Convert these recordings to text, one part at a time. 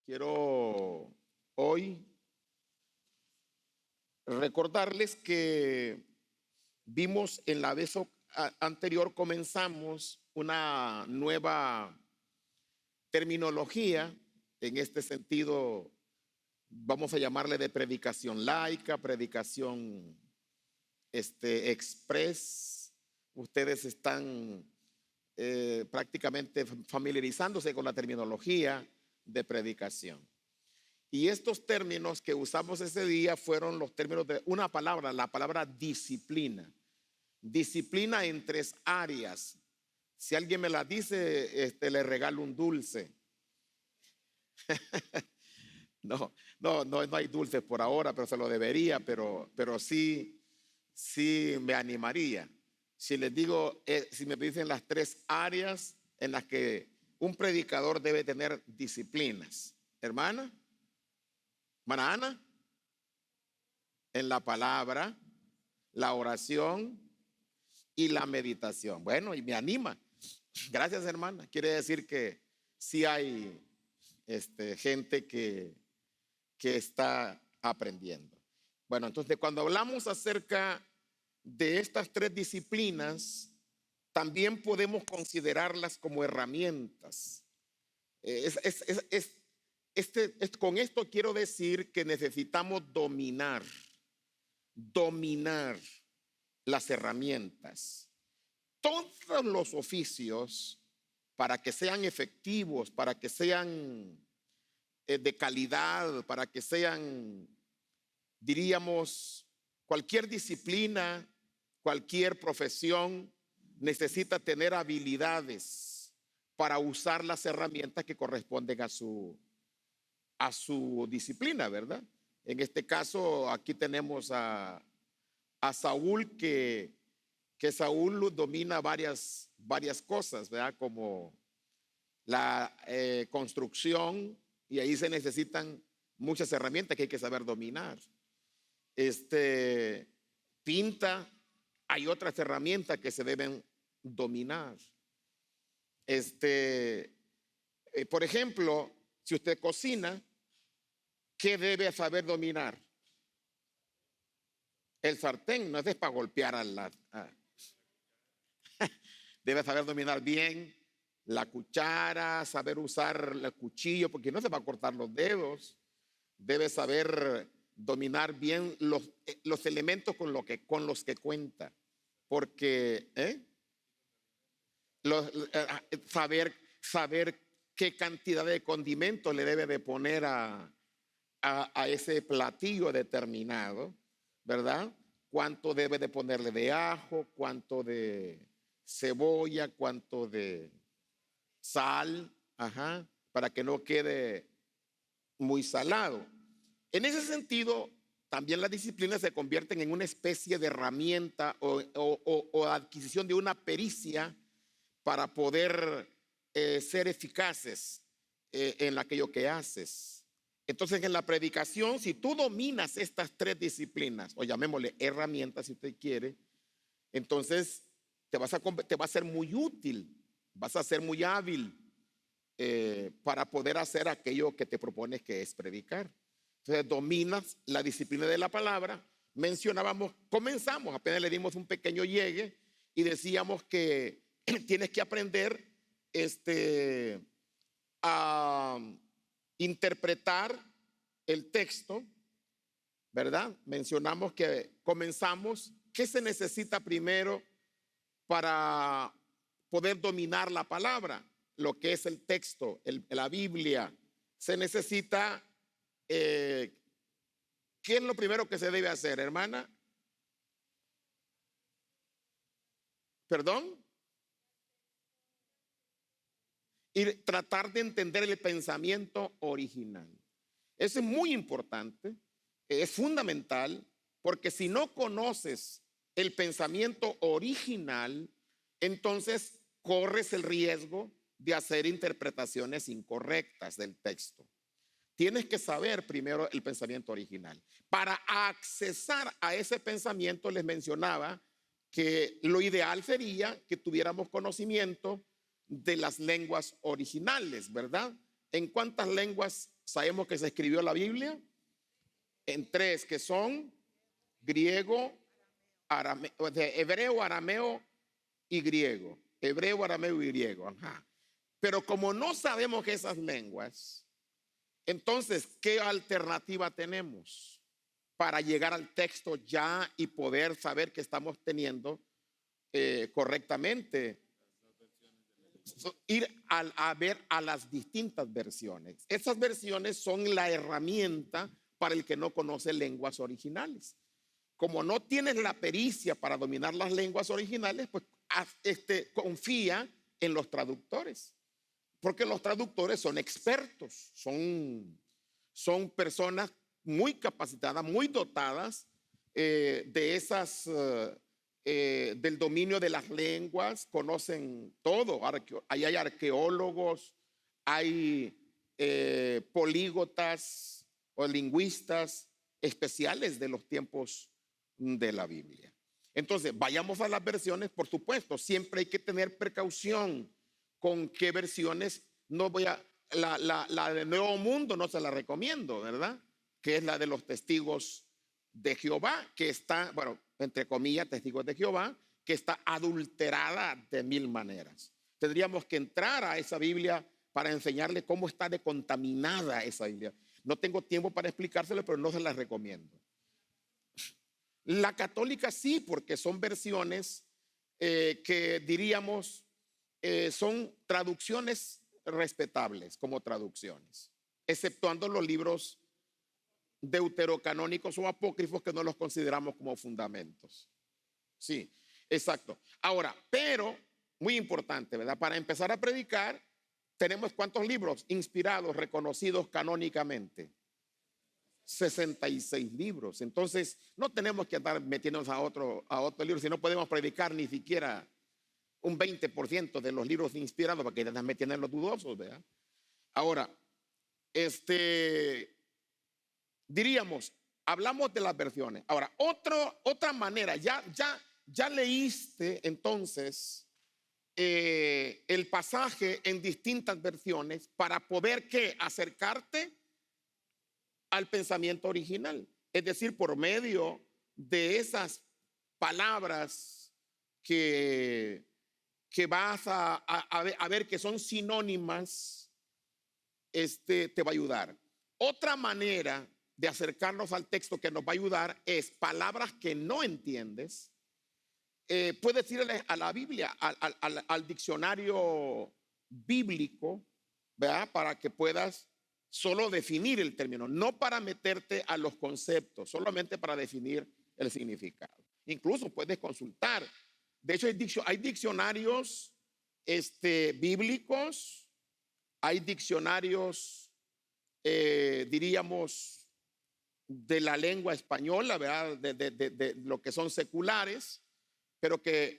Quiero hoy recordarles que vimos en la vez anterior, comenzamos una nueva terminología. En este sentido, vamos a llamarle de predicación laica, predicación express. Ustedes están prácticamente familiarizándose con la terminología de predicación. Y estos términos que usamos ese día fueron los términos de una palabra, la palabra disciplina. Disciplina en 3 áreas. Si alguien me la dice, le regalo un dulce. No hay dulces por ahora, pero se lo debería, pero sí me animaría. Si les digo, si me dicen las 3 áreas en las que un predicador debe tener disciplinas. Hermana Ana, en la palabra, la oración y la meditación. Bueno, y me anima. Gracias, hermana. Quiere decir que sí hay gente que está aprendiendo. Bueno, entonces cuando hablamos acerca de estas 3 disciplinas, también podemos considerarlas como herramientas. Con esto quiero decir que necesitamos dominar las herramientas. Todos los oficios, para que sean efectivos, para que sean de calidad, para que sean, diríamos, cualquier disciplina, cualquier profesión, necesita tener habilidades para usar las herramientas que corresponden a su disciplina, ¿verdad? En este caso, aquí tenemos a Saúl, que Saúl domina varias cosas, ¿verdad? Como la construcción, y ahí se necesitan muchas herramientas que hay que saber dominar. Pinta, hay otras herramientas que se deben dominar. Por ejemplo, si usted cocina, ¿qué debe saber dominar? El sartén no es para golpear debe saber dominar bien la cuchara, saber usar el cuchillo, porque no se va a cortar los dedos. Debe saber dominar bien los elementos con los que cuenta, porque saber qué cantidad de condimento le debe de poner a ese platillo determinado, ¿verdad? Cuánto debe de ponerle de ajo, cuánto de cebolla, cuánto de sal, para que no quede muy salado. En ese sentido, también las disciplinas se convierten en una especie de herramienta o adquisición de una pericia para poder ser eficaces en aquello que haces. Entonces, en la predicación, si tú dominas estas 3 disciplinas, o llamémosle herramientas si usted quiere, entonces te va a ser muy útil, vas a ser muy hábil para poder hacer aquello que te propones, que es predicar. Entonces, dominas la disciplina de la palabra. Comenzamos, apenas le dimos un pequeño llegue y decíamos que tienes que aprender a interpretar el texto, ¿verdad? Mencionamos que comenzamos, ¿qué se necesita primero para poder dominar la palabra? Lo que es el texto, la Biblia. Se necesita, ¿qué es lo primero que se debe hacer, hermana? ¿Perdón? Y tratar de entender el pensamiento original. Eso es muy importante, es fundamental, porque si no conoces el pensamiento original, entonces corres el riesgo de hacer interpretaciones incorrectas del texto. Tienes que saber primero el pensamiento original. Para accesar a ese pensamiento, les mencionaba que lo ideal sería que tuviéramos conocimiento de las lenguas originales, ¿verdad? ¿En cuántas lenguas sabemos que se escribió la Biblia? En tres, que son griego, arameo, o sea, hebreo, arameo y griego. Hebreo, arameo y griego. Ajá. Pero como no sabemos esas lenguas, entonces, ¿qué alternativa tenemos para llegar al texto ya y poder saber que estamos teniendo correctamente? Ir a ver a las distintas versiones. Esas versiones son la herramienta para el que no conoce lenguas originales. Como no tienes la pericia para dominar las lenguas originales, pues confía en los traductores, porque los traductores son expertos, son personas muy capacitadas, muy dotadas de esas del dominio de las lenguas, conocen todo. Ahí hay arqueólogos, hay políglotas o lingüistas especiales de los tiempos de la Biblia. Entonces, vayamos a las versiones, por supuesto, siempre hay que tener precaución con qué versiones. No voy a, la de Nuevo Mundo no se la recomiendo, ¿verdad? Que es la de los testigos de Jehová, que está, bueno, entre comillas, testigos de Jehová, que está adulterada de mil maneras. Tendríamos que entrar a esa Biblia para enseñarle cómo está de contaminada esa Biblia. No tengo tiempo para explicárselo, pero no se las recomiendo. La católica sí, porque son versiones que diríamos son traducciones respetables como traducciones, exceptuando los libros deuterocanónicos o apócrifos que no los consideramos como fundamentos. Sí, exacto. Ahora, pero, muy importante, ¿verdad? Para empezar a predicar, tenemos ¿cuántos libros inspirados, reconocidos canónicamente? 66 libros. Entonces, no tenemos que andar metiéndonos a otro libro, si no podemos predicar ni siquiera un 20% de los libros inspirados, para que andas metiendo en los dudosos, ¿verdad? Ahora, diríamos, hablamos de las versiones. Ahora, otra manera, ya leíste entonces el pasaje en distintas versiones para poder ¿qué? Acercarte al pensamiento original. Es decir, por medio de esas palabras que vas a ver que son sinónimas, te va a ayudar. Otra manera de acercarnos al texto que nos va a ayudar es palabras que no entiendes. Puedes ir a la Biblia, al diccionario bíblico, ¿verdad? Para que puedas solo definir el término, no para meterte a los conceptos, solamente para definir el significado. Incluso puedes consultar. De hecho, hay diccionarios bíblicos, hay diccionarios, diríamos, de la lengua española, ¿verdad? De lo que son seculares, pero que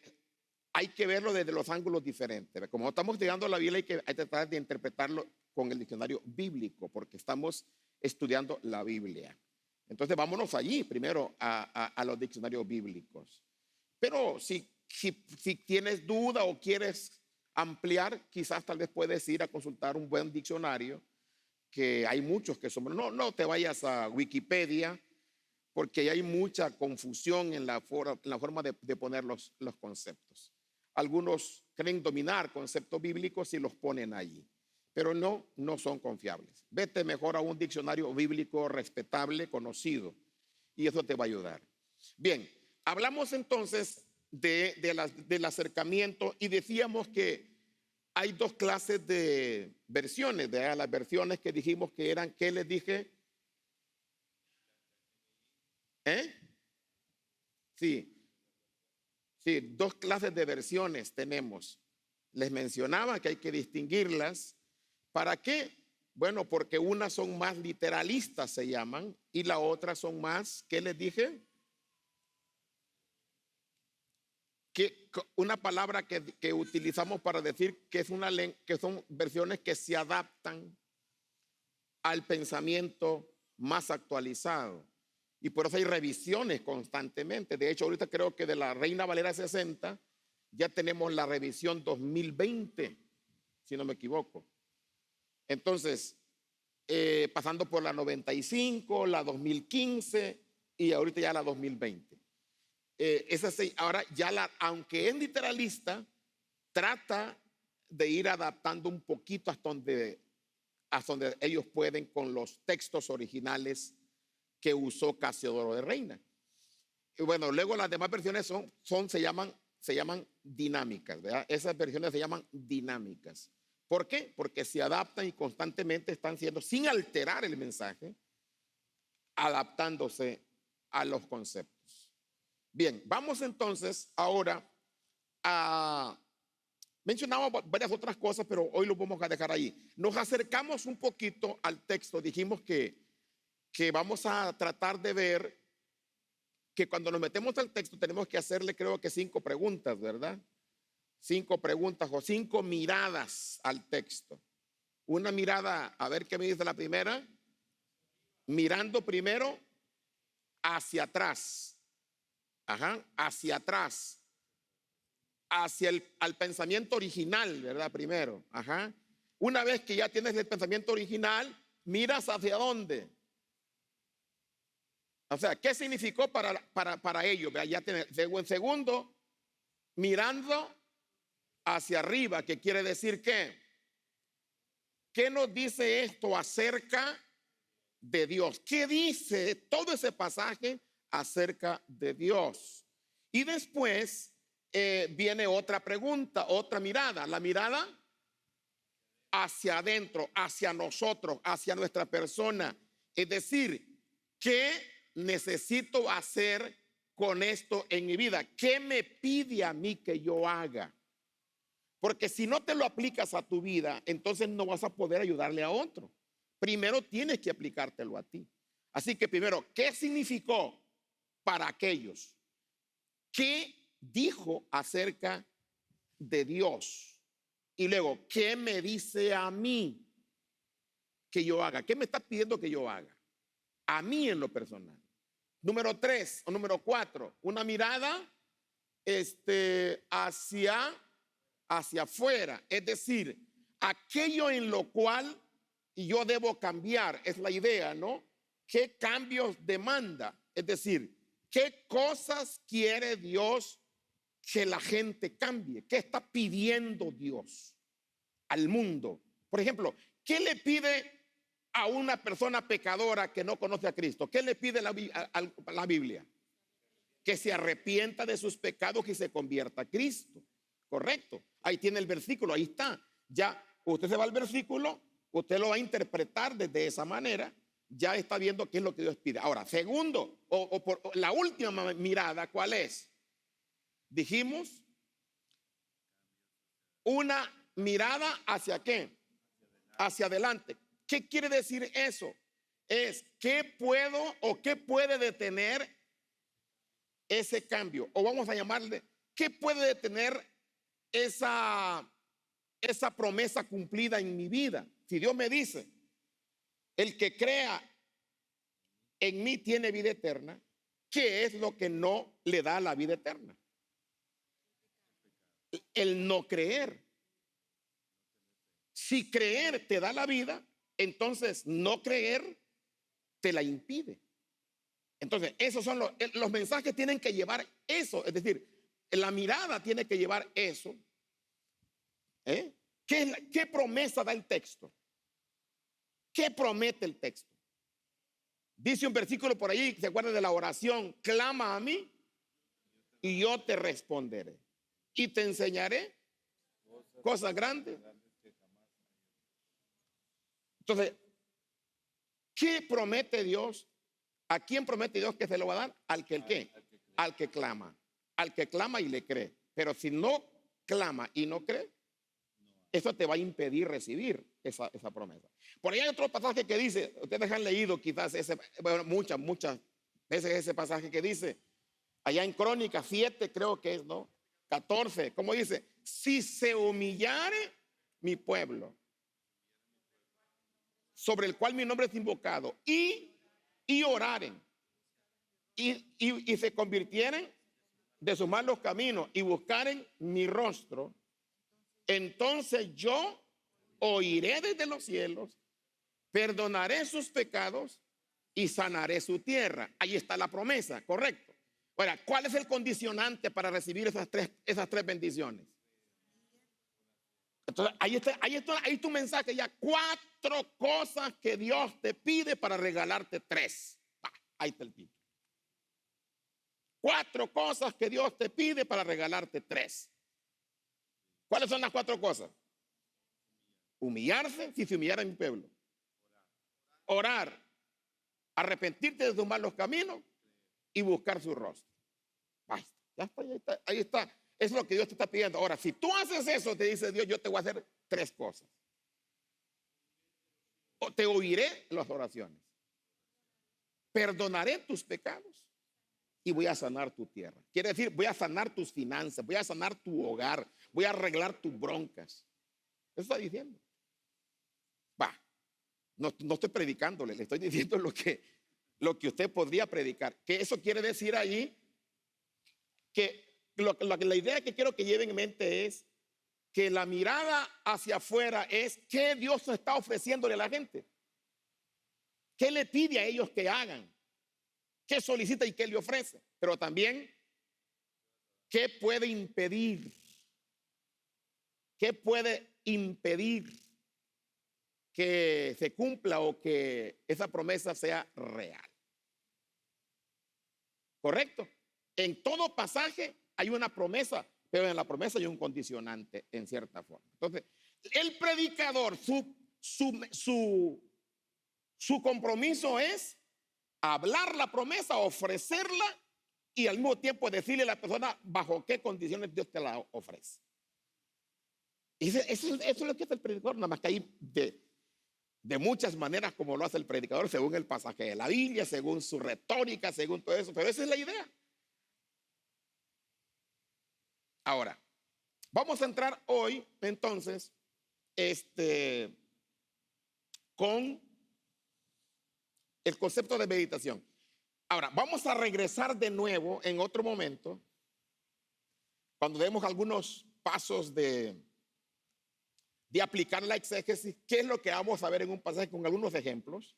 hay que verlo desde los ángulos diferentes. Como estamos estudiando la Biblia, hay que tratar de interpretarlo con el diccionario bíblico, porque estamos estudiando la Biblia. Entonces, vámonos allí primero a los diccionarios bíblicos. Pero si tienes duda o quieres ampliar, quizás tal vez puedes ir a consultar un buen diccionario, que hay muchos que son. No te vayas a Wikipedia, porque hay mucha confusión en la forma de poner los conceptos. Algunos creen dominar conceptos bíblicos y los ponen allí, pero no son confiables. Vete mejor a un diccionario bíblico respetable, conocido, y eso te va a ayudar. Bien, hablamos entonces del acercamiento y decíamos que hay dos clases de versiones, de las versiones que dijimos que eran, ¿qué les dije? Sí, dos clases de versiones tenemos. Les mencionaba que hay que distinguirlas. ¿Para qué? Bueno, porque unas son más literalistas, se llaman, y la otra son más, ¿qué les dije? Que una palabra que utilizamos para decir que que son versiones que se adaptan al pensamiento más actualizado. Y por eso hay revisiones constantemente. De hecho, ahorita creo que de la Reina Valera 60 ya tenemos la revisión 2020, si no me equivoco. Entonces, pasando por la 95, la 2015 y ahorita ya la 2020. Ahora ya aunque es literalista, trata de ir adaptando un poquito hasta donde ellos pueden con los textos originales que usó Casiodoro de Reina. Y bueno, luego las demás versiones se llaman dinámicas, ¿verdad? Esas versiones se llaman dinámicas. ¿Por qué? Porque se adaptan y constantemente están siendo, sin alterar el mensaje, adaptándose a los conceptos. Bien, vamos entonces ahora a... Mencionamos varias otras cosas, pero hoy lo vamos a dejar ahí. Nos acercamos un poquito al texto. Dijimos que vamos a tratar de ver que cuando nos metemos al texto tenemos que hacerle, creo que 5 preguntas, ¿verdad? 5 preguntas o 5 miradas al texto. Una mirada, a ver qué me dice la primera. Mirando primero hacia atrás. Ajá, hacia atrás. Al pensamiento original, ¿verdad? Primero. Ajá. Una vez que ya tienes el pensamiento original, miras hacia dónde. O sea, ¿qué significó para ellos? Ya tiene, segundo, mirando hacia arriba, que quiere decir ¿qué nos dice esto acerca de Dios? ¿Qué dice todo ese pasaje acerca de Dios? Y después viene otra pregunta, otra mirada, la mirada hacia adentro, hacia nosotros, hacia nuestra persona. Es decir, ¿qué necesito hacer con esto en mi vida? ¿Qué me pide a mí que yo haga? Porque si no te lo aplicas a tu vida, entonces no vas a poder ayudarle a otro. Primero tienes que aplicártelo a ti. Así que primero, ¿qué significó para aquellos? ¿Qué dijo acerca de Dios? Y luego, ¿qué me dice a mí que yo haga? ¿Qué me está pidiendo que yo haga? A mí en lo personal. Número 3 o número 4, una mirada hacia afuera. Es decir, aquello en lo cual yo debo cambiar. Es la idea, ¿no? ¿Qué cambios demanda? Es decir, ¿qué cosas quiere Dios que la gente cambie? ¿Qué está pidiendo Dios al mundo? Por ejemplo, ¿qué le pide a una persona pecadora que no conoce a Cristo? ¿Qué le pide la Biblia? Que se arrepienta de sus pecados y se convierta a Cristo. Correcto. Ahí tiene el versículo, ahí está. Ya usted se va al versículo, usted lo va a interpretar desde esa manera. Ya está viendo qué es lo que Dios pide. Ahora, segundo, la última mirada, ¿cuál es? Dijimos, una mirada hacia qué? Hacia adelante. ¿Qué quiere decir eso? Es qué puedo o qué puede detener ese cambio. O vamos a llamarle, ¿qué puede detener esa promesa cumplida en mi vida? Si Dios me dice, el que crea en mí tiene vida eterna, ¿qué es lo que no le da la vida eterna? El no creer. Si creer te da la vida, entonces no creer te la impide. Entonces, esos son los mensajes tienen que llevar eso. Es decir, la mirada tiene que llevar eso. ¿Qué promesa da el texto? ¿Qué promete el texto? Dice un versículo por ahí, ¿se acuerdan de la oración? Clama a mí y yo te responderé. Y te enseñaré cosas grandes. Entonces, ¿qué promete Dios? ¿A quién promete Dios que se lo va a dar? Al que al que clama. Al que clama y le cree. Pero si no clama y no cree, eso te va a impedir recibir esa promesa. Por ahí hay otro pasaje que dice, ustedes han leído quizás muchas veces ese pasaje que dice, allá en Crónicas 7 creo que es, ¿no? 14, ¿cómo dice? Si se humillare mi pueblo, sobre el cual mi nombre es invocado, y oraren, y se convirtieren de sus malos caminos, y buscaren mi rostro, entonces yo oiré desde los cielos, Perdonaré sus pecados y sanaré su tierra. Ahí está la promesa, correcto. Ahora, ¿cuál es el condicionante para recibir esas tres bendiciones? Entonces, ahí tu mensaje ya. 4 cosas que Dios te pide para regalarte 3. Ahí está el tipo. 4 cosas que Dios te pide para regalarte 3. ¿Cuáles son las 4 cosas? Humillarse, si se humillara mi pueblo. Orar, arrepentirte de tus malos caminos y buscar su rostro. Ahí está, ahí está. Es lo que Dios te está pidiendo. Ahora, si tú haces eso, te dice Dios, yo te voy a hacer 3 cosas. O te oiré las oraciones. Perdonaré tus pecados y voy a sanar tu tierra. Quiere decir, voy a sanar tus finanzas, voy a sanar tu hogar, voy a arreglar tus broncas. Eso está diciendo. No estoy predicándole, le estoy diciendo lo que usted podría predicar. Que eso quiere decir ahí que la idea que quiero que lleven en mente es que la mirada hacia afuera es qué Dios está ofreciéndole a la gente. ¿Qué le pide a ellos que hagan? ¿Qué solicita y qué le ofrece? Pero también, ¿qué puede impedir? ¿Qué puede impedir que se cumpla o que esa promesa sea real? ¿Correcto? En todo pasaje hay una promesa, pero en la promesa hay un condicionante en cierta forma. Entonces, el predicador, su compromiso es hablar la promesa, ofrecerla y al mismo tiempo decirle a la persona bajo qué condiciones Dios te la ofrece. Y eso es lo que hace el predicador, nada más que hay de muchas maneras como lo hace el predicador, según el pasaje de la Biblia, según su retórica, según todo eso, pero esa es la idea. Ahora, vamos a entrar hoy entonces con el concepto de meditación. Ahora, vamos a regresar de nuevo en otro momento, cuando demos algunos pasos de aplicar la exégesis, qué es lo que vamos a ver en un pasaje con algunos ejemplos,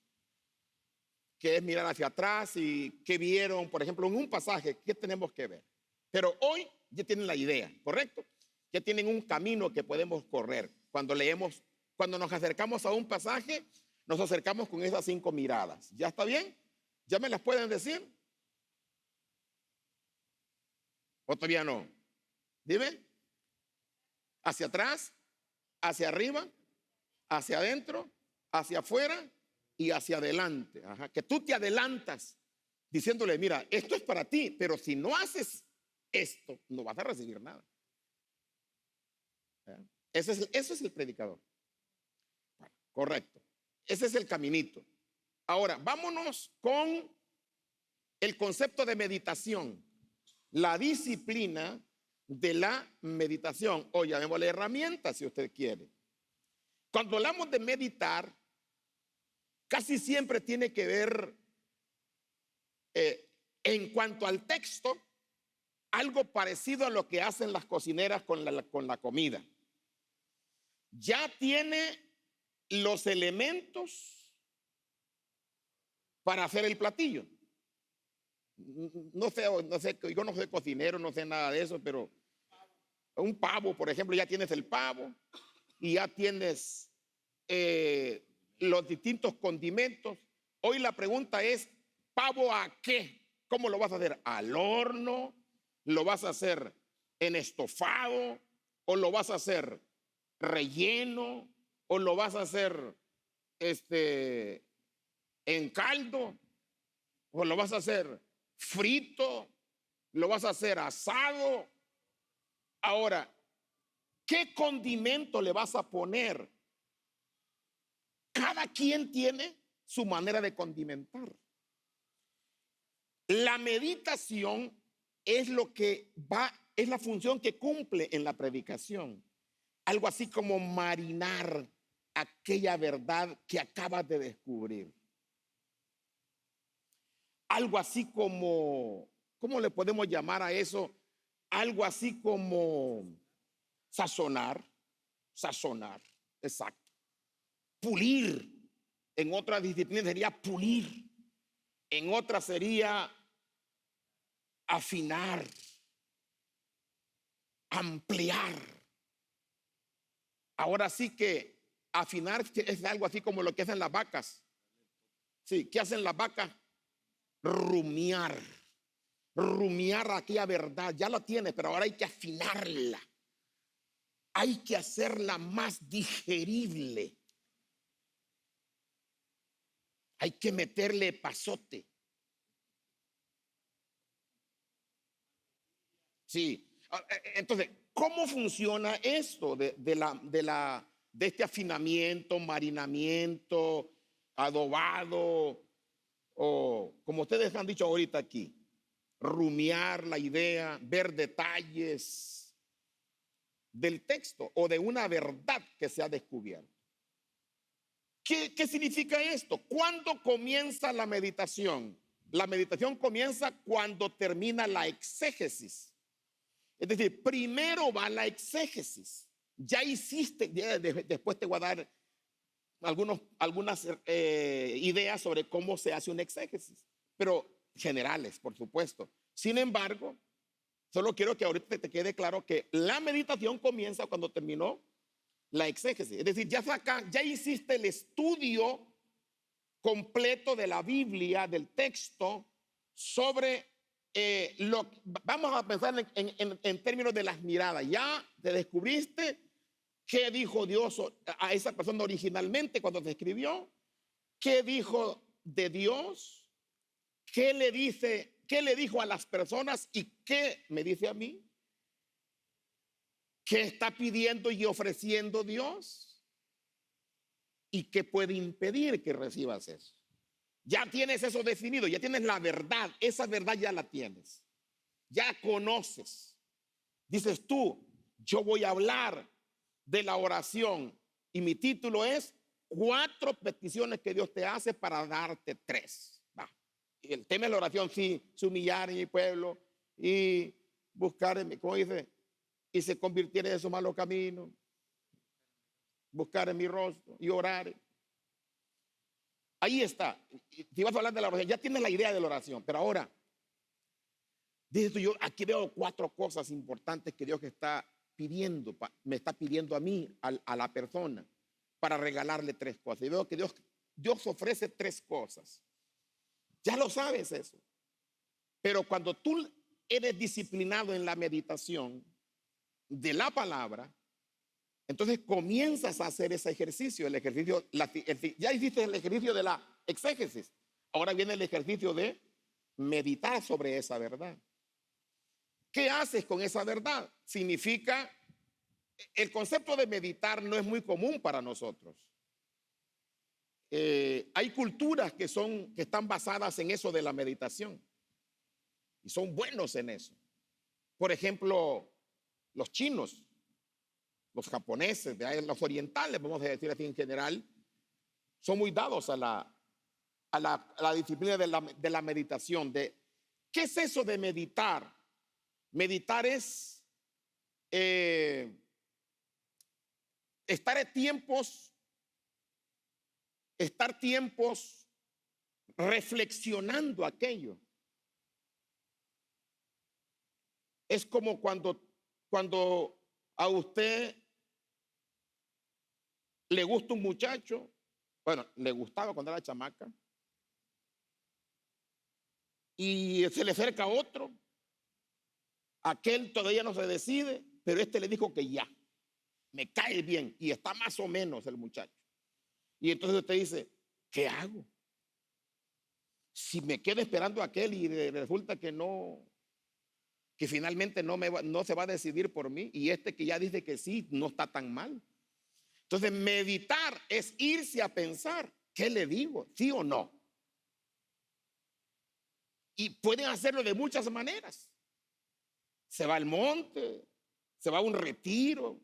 que es mirar hacia atrás y qué vieron, por ejemplo, en un pasaje, qué tenemos que ver. Pero hoy ya tienen la idea, ¿correcto? Ya tienen un camino que podemos correr. Cuando leemos, cuando nos acercamos a un pasaje, nos acercamos con esas 5 miradas. ¿Ya está bien? ¿Ya me las pueden decir? ¿O todavía no? Dime. Hacia atrás, hacia arriba, hacia adentro, hacia afuera y hacia adelante. Ajá. Que tú te adelantas diciéndole, mira, esto es para ti, pero si no haces esto, no vas a recibir nada. Ese es el predicador. Bueno, correcto. Ese es el caminito. Ahora, vámonos con el concepto de meditación. La disciplina de la meditación, o llamémosle herramienta si usted quiere. Cuando hablamos de meditar, casi siempre tiene que ver, en cuanto al texto, algo parecido a lo que hacen las cocineras con la comida. Ya tiene los elementos para hacer el platillo. No sé, yo no soy cocinero, no sé nada de eso, pero un pavo, por ejemplo, ya tienes el pavo y ya tienes los distintos condimentos. Hoy la pregunta es, ¿pavo a qué? ¿Cómo lo vas a hacer? ¿Al horno? ¿Lo vas a hacer en estofado? ¿O lo vas a hacer relleno? ¿O lo vas a hacer en caldo? ¿O lo vas a hacer frito? ¿Lo vas a hacer asado? Ahora, ¿qué condimento le vas a poner? Cada quien tiene su manera de condimentar. La meditación es es la función que cumple en la predicación. Algo así como marinar aquella verdad que acabas de descubrir. Algo así como, ¿cómo le podemos llamar a eso? Algo así como sazonar, exacto. Pulir, en otra disciplina sería pulir, en otra sería afinar, ampliar. Ahora sí que afinar es algo así como lo que hacen las vacas. Sí, ¿qué hacen las vacas? Rumiar. Rumiar aquella verdad. Ya la tienes, pero ahora hay que afinarla. Hay que hacerla más digerible. Hay que meterle pasote. Sí. Entonces, ¿cómo funciona esto de este afinamiento, marinamiento, adobado, o como ustedes han dicho ahorita aquí, rumiar la idea, ver detalles del texto o de una verdad que se ha descubierto? ¿Qué significa esto? ¿Cuándo comienza la meditación? La meditación comienza cuando termina la exégesis. Es decir, primero va la exégesis. Ya hiciste, después te voy a dar algunas ideas sobre cómo se hace una exégesis, pero generales, por supuesto. Sin embargo, solo quiero que ahorita te quede claro que la meditación comienza cuando terminó la exégesis. Es decir, ya hiciste el estudio completo de la Biblia, del texto, sobre vamos a pensar en términos de las miradas. Ya te descubriste qué dijo Dios a esa persona originalmente cuando te escribió, qué dijo de Dios, qué le dijo a las personas y qué me dice a mí, qué está pidiendo y ofreciendo Dios y qué puede impedir que recibas eso. Ya tienes eso definido, ya tienes la verdad, esa verdad ya la tienes, ya conoces. Dices tú, yo voy a hablar de la oración y mi título es 4 peticiones que Dios te hace para darte 3. Va. Y el tema de la oración, sí, es humillar en mi pueblo y buscar en mi, ¿cómo dice? Y se convirtiera en esos malos caminos, buscar en mi rostro y orar. Ahí está. Si vas a hablar de la oración, ya tienes la idea de la oración, pero ahora, dices tú, yo aquí veo 4 cosas importantes que Dios está pidiendo, me está pidiendo a mí, a la persona, para regalarle 3 cosas. Y veo que Dios ofrece 3 cosas. Ya lo sabes eso. Pero cuando tú eres disciplinado en la meditación de la palabra, entonces comienzas a hacer ese ejercicio, ya hiciste el ejercicio de la exégesis. Ahora viene el ejercicio de meditar sobre esa verdad. ¿Qué haces con esa verdad? Significa, el concepto de meditar no es muy común para nosotros. Hay culturas que están basadas en eso de la meditación y son buenos en eso. Por ejemplo, los chinos, los japoneses, los orientales, vamos a decir así en general, son muy dados a la disciplina de la meditación. ¿Qué es eso de meditar? Meditar es estar tiempos reflexionando aquello. Es como cuando a usted le gusta un muchacho, bueno, le gustaba cuando era chamaca, y se le acerca otro, aquel todavía no se decide, pero este le dijo que ya, me cae bien, y está más o menos el muchacho. Y entonces usted dice, ¿qué hago? Si me quedo esperando a aquel y resulta que que finalmente no se va a decidir por mí, y este que ya dice que sí, no está tan mal. Entonces, meditar es irse a pensar, ¿qué le digo? ¿Sí o no? Y pueden hacerlo de muchas maneras. Se va al monte, se va a un retiro,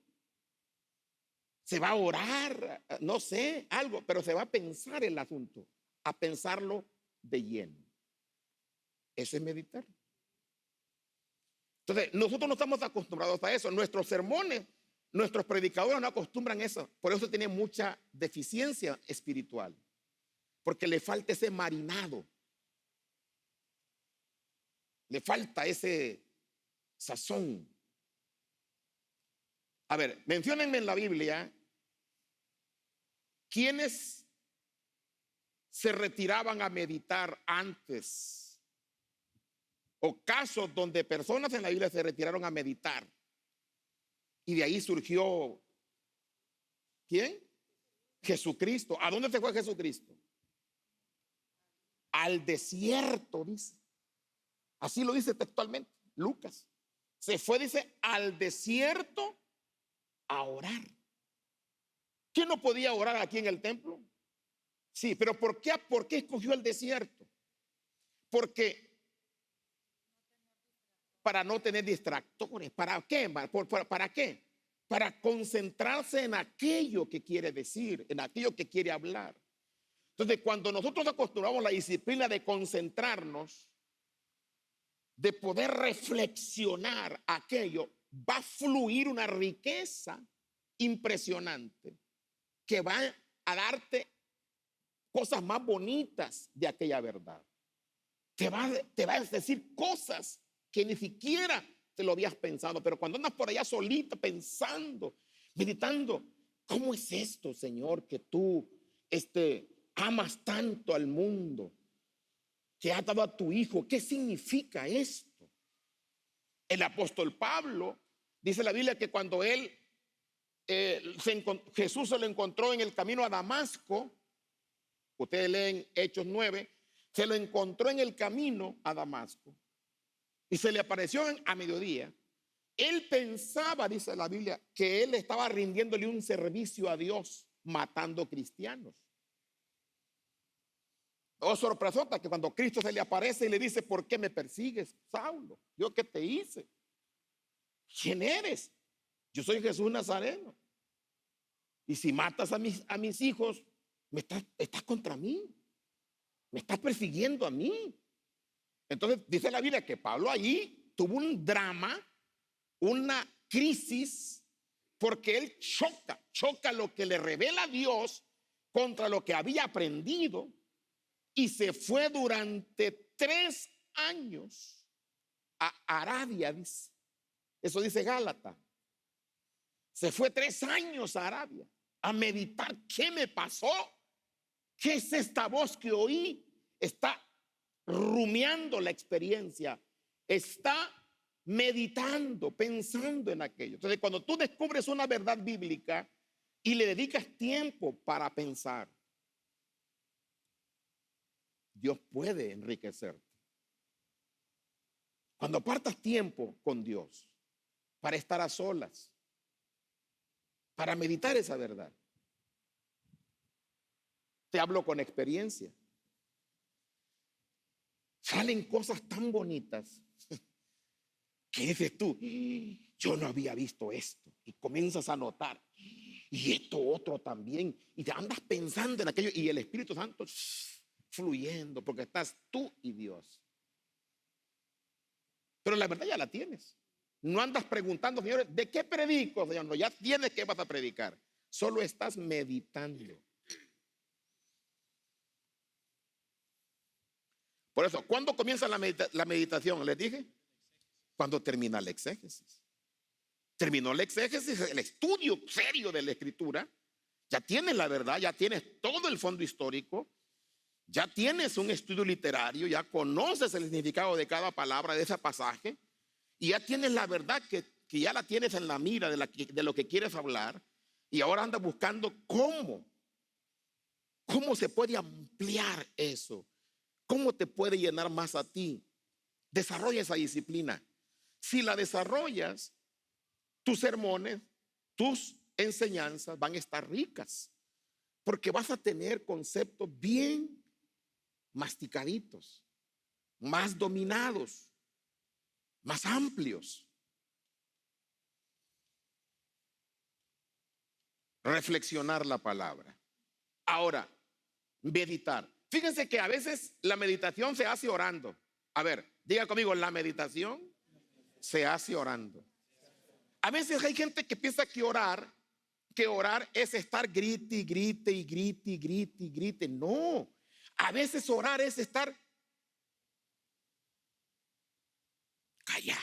se va a orar, no sé, algo, pero se va a pensar el asunto, a pensarlo de lleno. Eso es meditar. Entonces, nosotros no estamos acostumbrados a eso. Nuestros sermones, nuestros predicadores no acostumbran eso. Por eso tienen mucha deficiencia espiritual. porque le falta ese marinado, le falta ese sazón. A ver, menciónenme en la Biblia quiénes se retiraban a meditar antes, o casos donde personas en la Biblia se retiraron a meditar y de ahí surgió ¿quién? Jesucristo. ¿A dónde se fue Jesucristo? Al desierto, dice. Así lo dice textualmente Lucas. Se fue, dice, al desierto a orar. ¿Quién no podía orar aquí en el templo? Sí, pero ¿por qué escogió el desierto? Porque para no tener distractores. ¿Para qué? ¿Para qué? Para concentrarse en aquello que quiere decir, en aquello que quiere hablar. Entonces, cuando nosotros acostumbramos la disciplina de concentrarnos, de poder reflexionar aquello, va a fluir una riqueza impresionante que va a darte cosas más bonitas de aquella verdad. Te va a decir cosas que ni siquiera te lo habías pensado, pero cuando andas por allá solita pensando, meditando, ¿cómo es esto, Señor, que tú amas tanto al mundo, que has dado a tu hijo? ¿Qué significa esto? El apóstol Pablo, dice la Biblia, que cuando Jesús se lo encontró en el camino a Damasco, ustedes leen Hechos 9, se lo encontró en el camino a Damasco y se le apareció a mediodía. Él pensaba, dice la Biblia, que él estaba rindiéndole un servicio a Dios, matando cristianos. Oh, sorpresota, que cuando Cristo se le aparece y le dice: ¿por qué me persigues, Saulo? ¿Yo qué te hice? ¿Quién eres? Yo soy Jesús Nazareno. Y si matas a mis hijos, estás contra mí. Me estás persiguiendo a mí. Entonces dice la Biblia que Pablo allí tuvo un drama, una crisis, porque él choca lo que le revela a Dios contra lo que había aprendido, y se fue durante 3 años a Arabia, dice. Eso dice Gálatas. Se fue 3 años a Arabia a meditar. ¿Qué me pasó? ¿Qué es esta voz que oí? Está rumiando la experiencia, está meditando, pensando en aquello. Entonces, cuando tú descubres una verdad bíblica y le dedicas tiempo para pensar, Dios puede enriquecerte. Cuando apartas tiempo con Dios para estar a solas, para meditar esa verdad, te hablo con experiencia, salen cosas tan bonitas que dices tú: yo no había visto esto, y comienzas a notar, y esto otro también, y te andas pensando en aquello, y el Espíritu Santo fluyendo, porque estás tú y Dios. Pero la verdad ya la tienes. No andas preguntando: señores, ¿de qué predico, Señor? No, ya tienes que vas a predicar. Solo estás meditando. Por eso, ¿cuándo comienza la meditación? Les dije, cuando termina la exégesis. Terminó la exégesis, el estudio serio de la Escritura. Ya tienes la verdad, ya tienes todo el fondo histórico, ya tienes un estudio literario, ya conoces el significado de cada palabra de ese pasaje, y ya tienes la verdad que ya la tienes en la mira de lo que quieres hablar, y ahora andas buscando cómo se puede ampliar eso, cómo te puede llenar más a ti. Desarrolla esa disciplina. Si la desarrollas, tus sermones, tus enseñanzas van a estar ricas, porque vas a tener conceptos bien masticaditos, más dominados, más amplios. Reflexionar la palabra. Ahora, meditar. Fíjense que a veces la meditación se hace orando. A ver, diga conmigo: la meditación se hace orando. A veces hay gente que piensa que orar es estar grite y grite y grite y grite y grite. No, A veces orar es estar callado.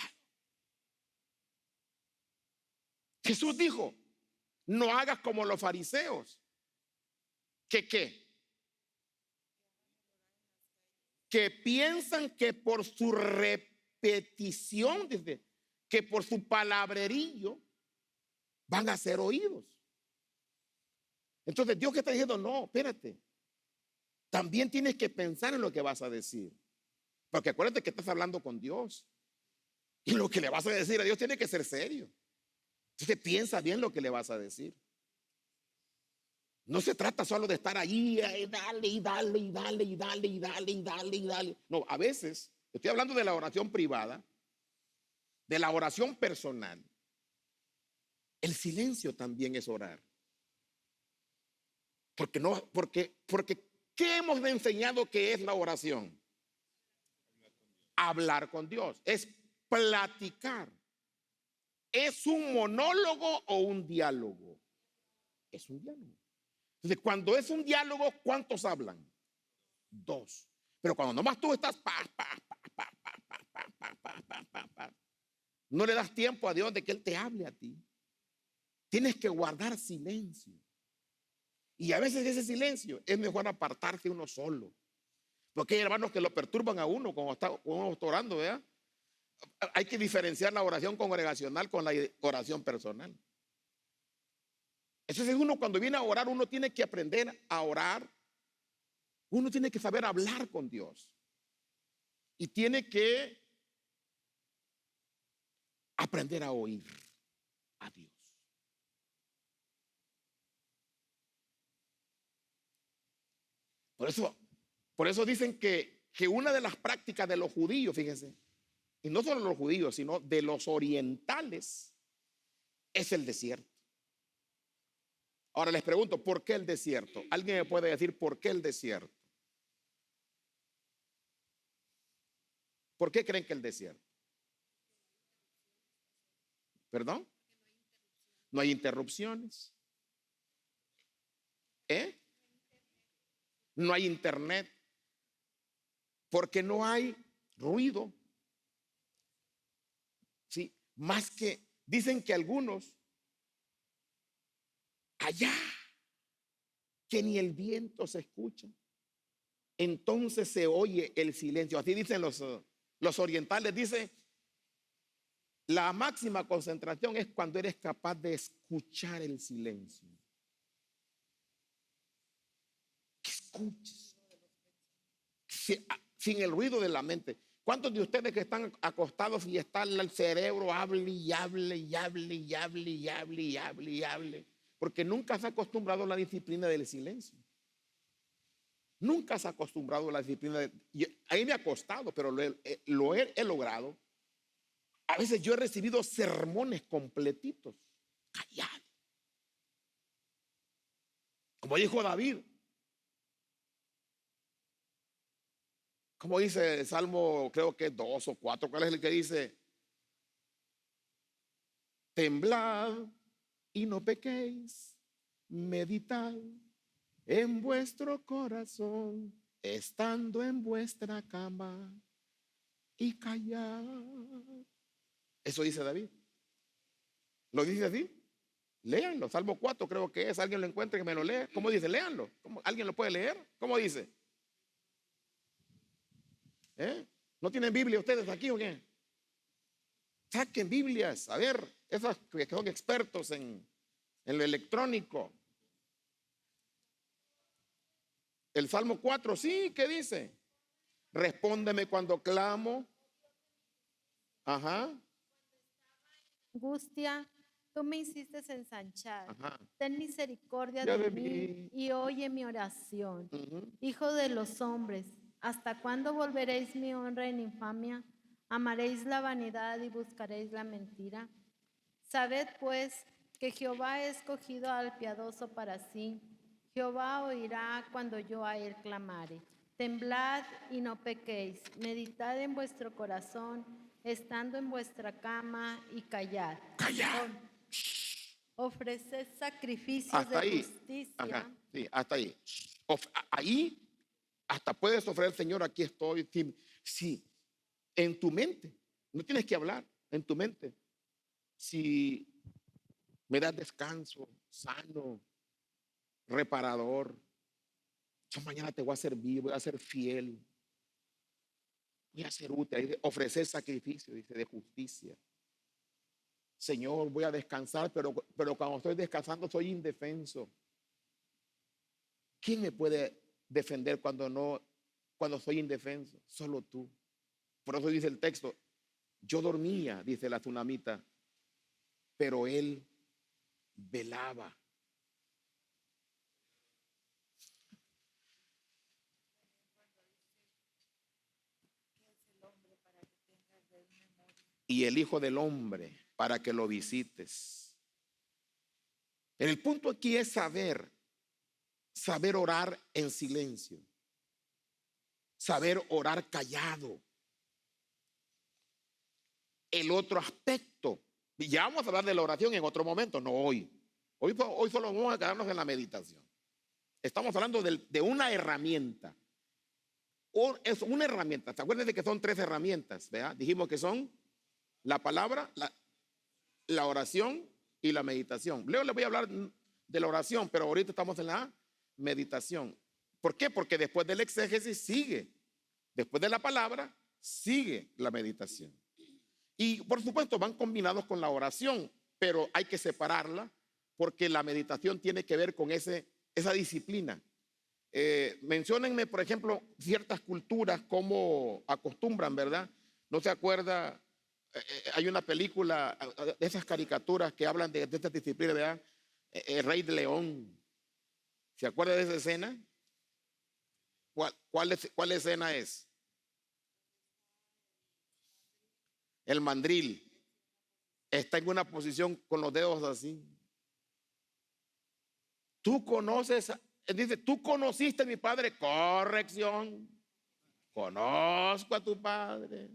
Jesús dijo, no hagas como los fariseos. ¿Que qué? Que piensan que por su repetición, dice, que por su palabrerillo van a ser oídos. Entonces Dios que está diciendo, no, espérate. También tienes que pensar en lo que vas a decir. Porque acuérdate que estás hablando con Dios. Y lo que le vas a decir a Dios tiene que ser serio. Entonces piensa bien lo que le vas a decir. No se trata solo de estar ahí y dale y dale y dale y dale y dale y dale y dale. No, a veces, estoy hablando de la oración privada, de la oración personal. El silencio también es orar. Porque ¿qué hemos enseñado que es la oración? Hablar con Dios, es platicar. ¿Es un monólogo o un diálogo? Es un diálogo. Entonces, cuando es un diálogo, ¿cuántos hablan? Dos. Pero cuando nomás tú estás no le das tiempo a Dios de que Él te hable a ti. Tienes que guardar silencio. Y a veces ese silencio es mejor apartarse uno solo. Porque hay hermanos que lo perturban a uno cuando uno está orando, ¿verdad? Hay que diferenciar la oración congregacional con la oración personal. Entonces uno cuando viene a orar, uno tiene que aprender a orar. Uno tiene que saber hablar con Dios. Y tiene que aprender a oír a Dios. Por eso dicen que una de las prácticas de los judíos, fíjense, y no solo los judíos, sino de los orientales, es el desierto. Ahora les pregunto, ¿por qué el desierto? ¿Alguien me puede decir por qué el desierto? ¿Por qué creen que el desierto? ¿Perdón? No hay interrupciones. ¿Eh? No hay internet. Porque no hay ruido. Sí, más que dicen que algunos allá que ni el viento se escucha. Entonces se oye el silencio. Así dicen los orientales. Dice, la máxima concentración es cuando eres capaz de escuchar el silencio. Que escuches. Sin el ruido de la mente. ¿Cuántos de ustedes que están acostados y está el cerebro hable y hable y hable y hable y hable y hable y hable? Porque nunca se ha acostumbrado a la disciplina del silencio. Nunca se ha acostumbrado a la disciplina. Ahí me ha costado, pero lo he logrado. A veces yo he recibido sermones completitos, callados. Como dijo David. Como dice el Salmo, creo que 2 o 4. ¿Cuál es el que dice? Temblad y no pequéis, meditad en vuestro corazón, estando en vuestra cama y callad. Eso dice David. ¿Lo dice así? Léanlo. Salmo 4 creo que es. Alguien lo encuentra que me lo lea. ¿Cómo dice? Léanlo. ¿Alguien lo puede leer? ¿Cómo dice? ¿No tienen Biblia ustedes aquí o qué? Saquen Biblias. A ver, esos que son expertos en lo electrónico. El Salmo 4, sí, ¿qué dice? Respóndeme cuando clamo. Ajá. Angustia, tú me hiciste ensanchar. Ajá. Ten misericordia Ya de de mí. mí y oye mi oración. Hijo de los hombres, ¿hasta cuándo volveréis mi honra en infamia? ¿Amaréis la vanidad y buscaréis la mentira? Sabed pues que Jehová ha escogido al piadoso para sí. Jehová oirá cuando yo a él clamare. Temblad y no pequéis. Meditad en vuestro corazón, estando en vuestra cama y callad. Callad. Ofreced sacrificios Hasta de ahí. justicia. Ajá. Sí, hasta ahí. Ahí Hasta puedes ofrecer, Señor, aquí estoy. Si en tu mente, no tienes que hablar, en tu mente, si me das descanso, sano, reparador, yo mañana te voy a servir, voy a ser fiel, voy a ser útil, ofrecer sacrificio, dice, de justicia. Señor, voy a descansar, pero cuando estoy descansando soy indefenso. ¿Quién me puede defender cuando soy indefenso? Solo tú. Por eso dice el texto, yo dormía, dice la tsunamita, pero él velaba. Y el Hijo del Hombre para que lo visites. El punto aquí es saber orar en silencio, saber orar callado. El otro aspecto, ya vamos a hablar de la oración en otro momento, no hoy. Hoy solo vamos a quedarnos en la meditación. Estamos hablando de una herramienta. Es una herramienta. ¿Se acuerdan de que son 3 herramientas? ¿Verdad? Dijimos que son la palabra, la oración y la meditación. Luego les voy a hablar de la oración, pero ahorita estamos en la meditación. ¿Por qué? Porque después del exégesis sigue, después de la palabra, sigue la meditación. Y por supuesto van combinados con la oración, pero hay que separarla porque la meditación tiene que ver con esa disciplina. Menciónenme, por ejemplo, ciertas culturas como acostumbran, ¿verdad? ¿No se acuerda? Hay una película de esas caricaturas que hablan de esta disciplina, ¿verdad? El Rey de León. ¿Se acuerda de esa escena? ¿Cuál escena es? El mandril está en una posición con los dedos así. Tú conoces, dice, tú conociste a mi padre. Corrección. Conozco a tu padre.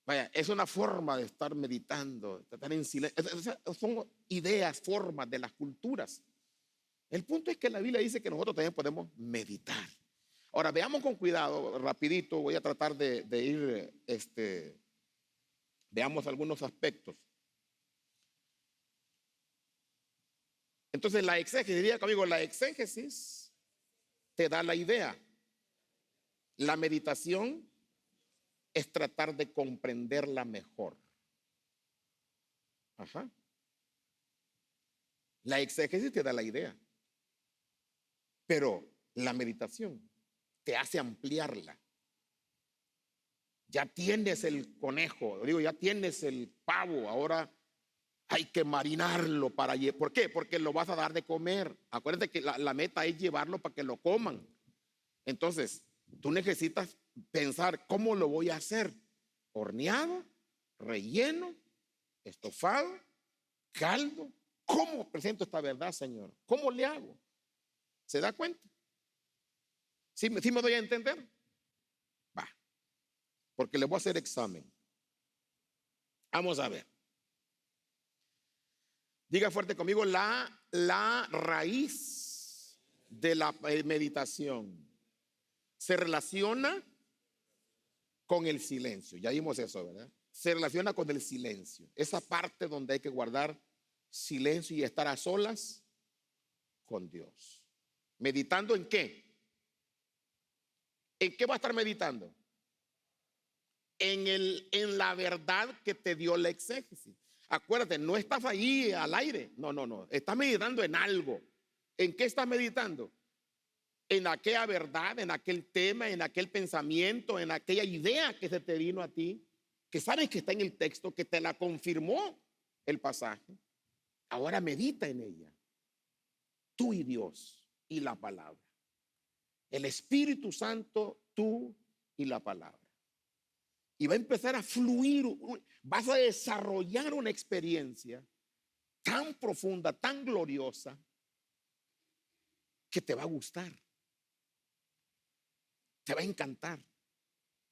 Vaya, es una forma de estar meditando, de estar en silencio. Son ideas, formas de las culturas. El punto es que la Biblia dice que nosotros también podemos meditar. Ahora, veamos con cuidado, rapidito, voy a tratar de ir, veamos algunos aspectos. Entonces, la exégesis, diría conmigo, la exégesis te da la idea. La meditación es tratar de comprenderla mejor. Ajá. La exégesis te da la idea, pero la meditación te hace ampliarla. Ya tienes el conejo, digo, ya tienes el pavo, ahora hay que marinarlo ¿por qué? Porque lo vas a dar de comer. Acuérdate que la meta es llevarlo para que lo coman. Entonces, tú necesitas pensar cómo lo voy a hacer. Horneado, relleno, estofado, caldo. ¿Cómo presento esta verdad, Señor? ¿Cómo le hago? ¿Se da cuenta? ¿Sí me doy a entender? Va, porque le voy a hacer examen. Vamos a ver. Diga fuerte conmigo, la raíz de la meditación se relaciona con el silencio. Ya vimos eso, ¿verdad? Se relaciona con el silencio. Esa parte donde hay que guardar silencio y estar a solas con Dios. ¿Meditando en qué? ¿En qué va a estar meditando? En la verdad que te dio la exégesis. Acuérdate, no estás ahí al aire. No. Estás meditando en algo. ¿En qué estás meditando? En aquella verdad, en aquel tema, en aquel pensamiento, en aquella idea que se te vino a ti, que sabes que está en el texto, que te la confirmó el pasaje. Ahora medita en ella. Tú y Dios y la palabra. El Espíritu Santo, tú y la palabra. Y va a empezar a fluir, vas a desarrollar una experiencia tan profunda, tan gloriosa, que te va a gustar, te va a encantar,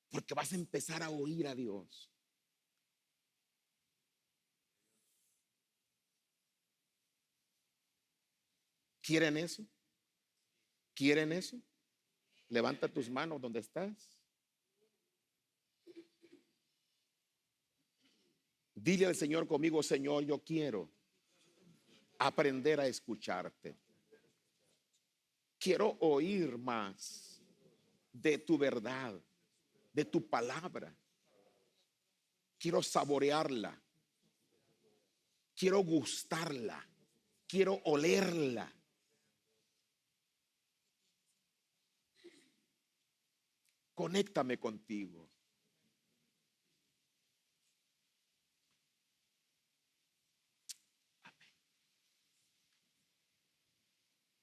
porque vas a empezar a oír a Dios. ¿Quieren eso? ¿Quieren eso? Levanta tus manos donde estás. Dile al Señor conmigo: Señor, yo quiero aprender a escucharte. Quiero oír más de tu verdad, de tu palabra. Quiero saborearla. Quiero gustarla. Quiero olerla. Conéctame contigo.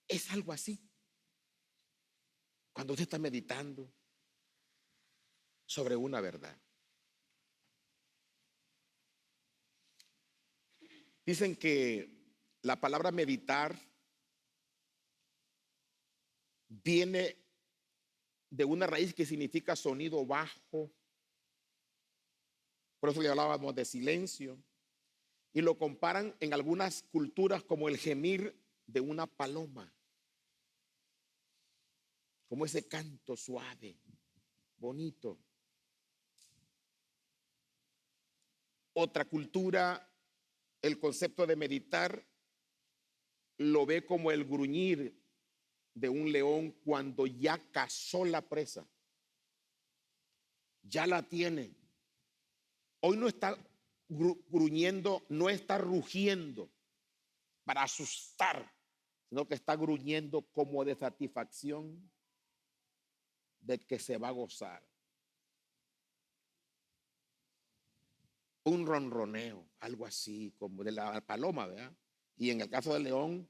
Es algo así. Cuando usted está meditando sobre una verdad. Dicen que la palabra meditar viene de una raíz que significa sonido bajo. Por eso le hablábamos de silencio. Y lo comparan en algunas culturas como el gemir de una paloma. Como ese canto suave, bonito. Otra cultura, el concepto de meditar lo ve como el gruñir de un león cuando ya cazó la presa. Ya la tiene. Hoy no está gruñendo, no está rugiendo para asustar, sino que está gruñendo como de satisfacción de que se va a gozar. Un ronroneo, algo así, como de la paloma, ¿verdad? Y en el caso del león,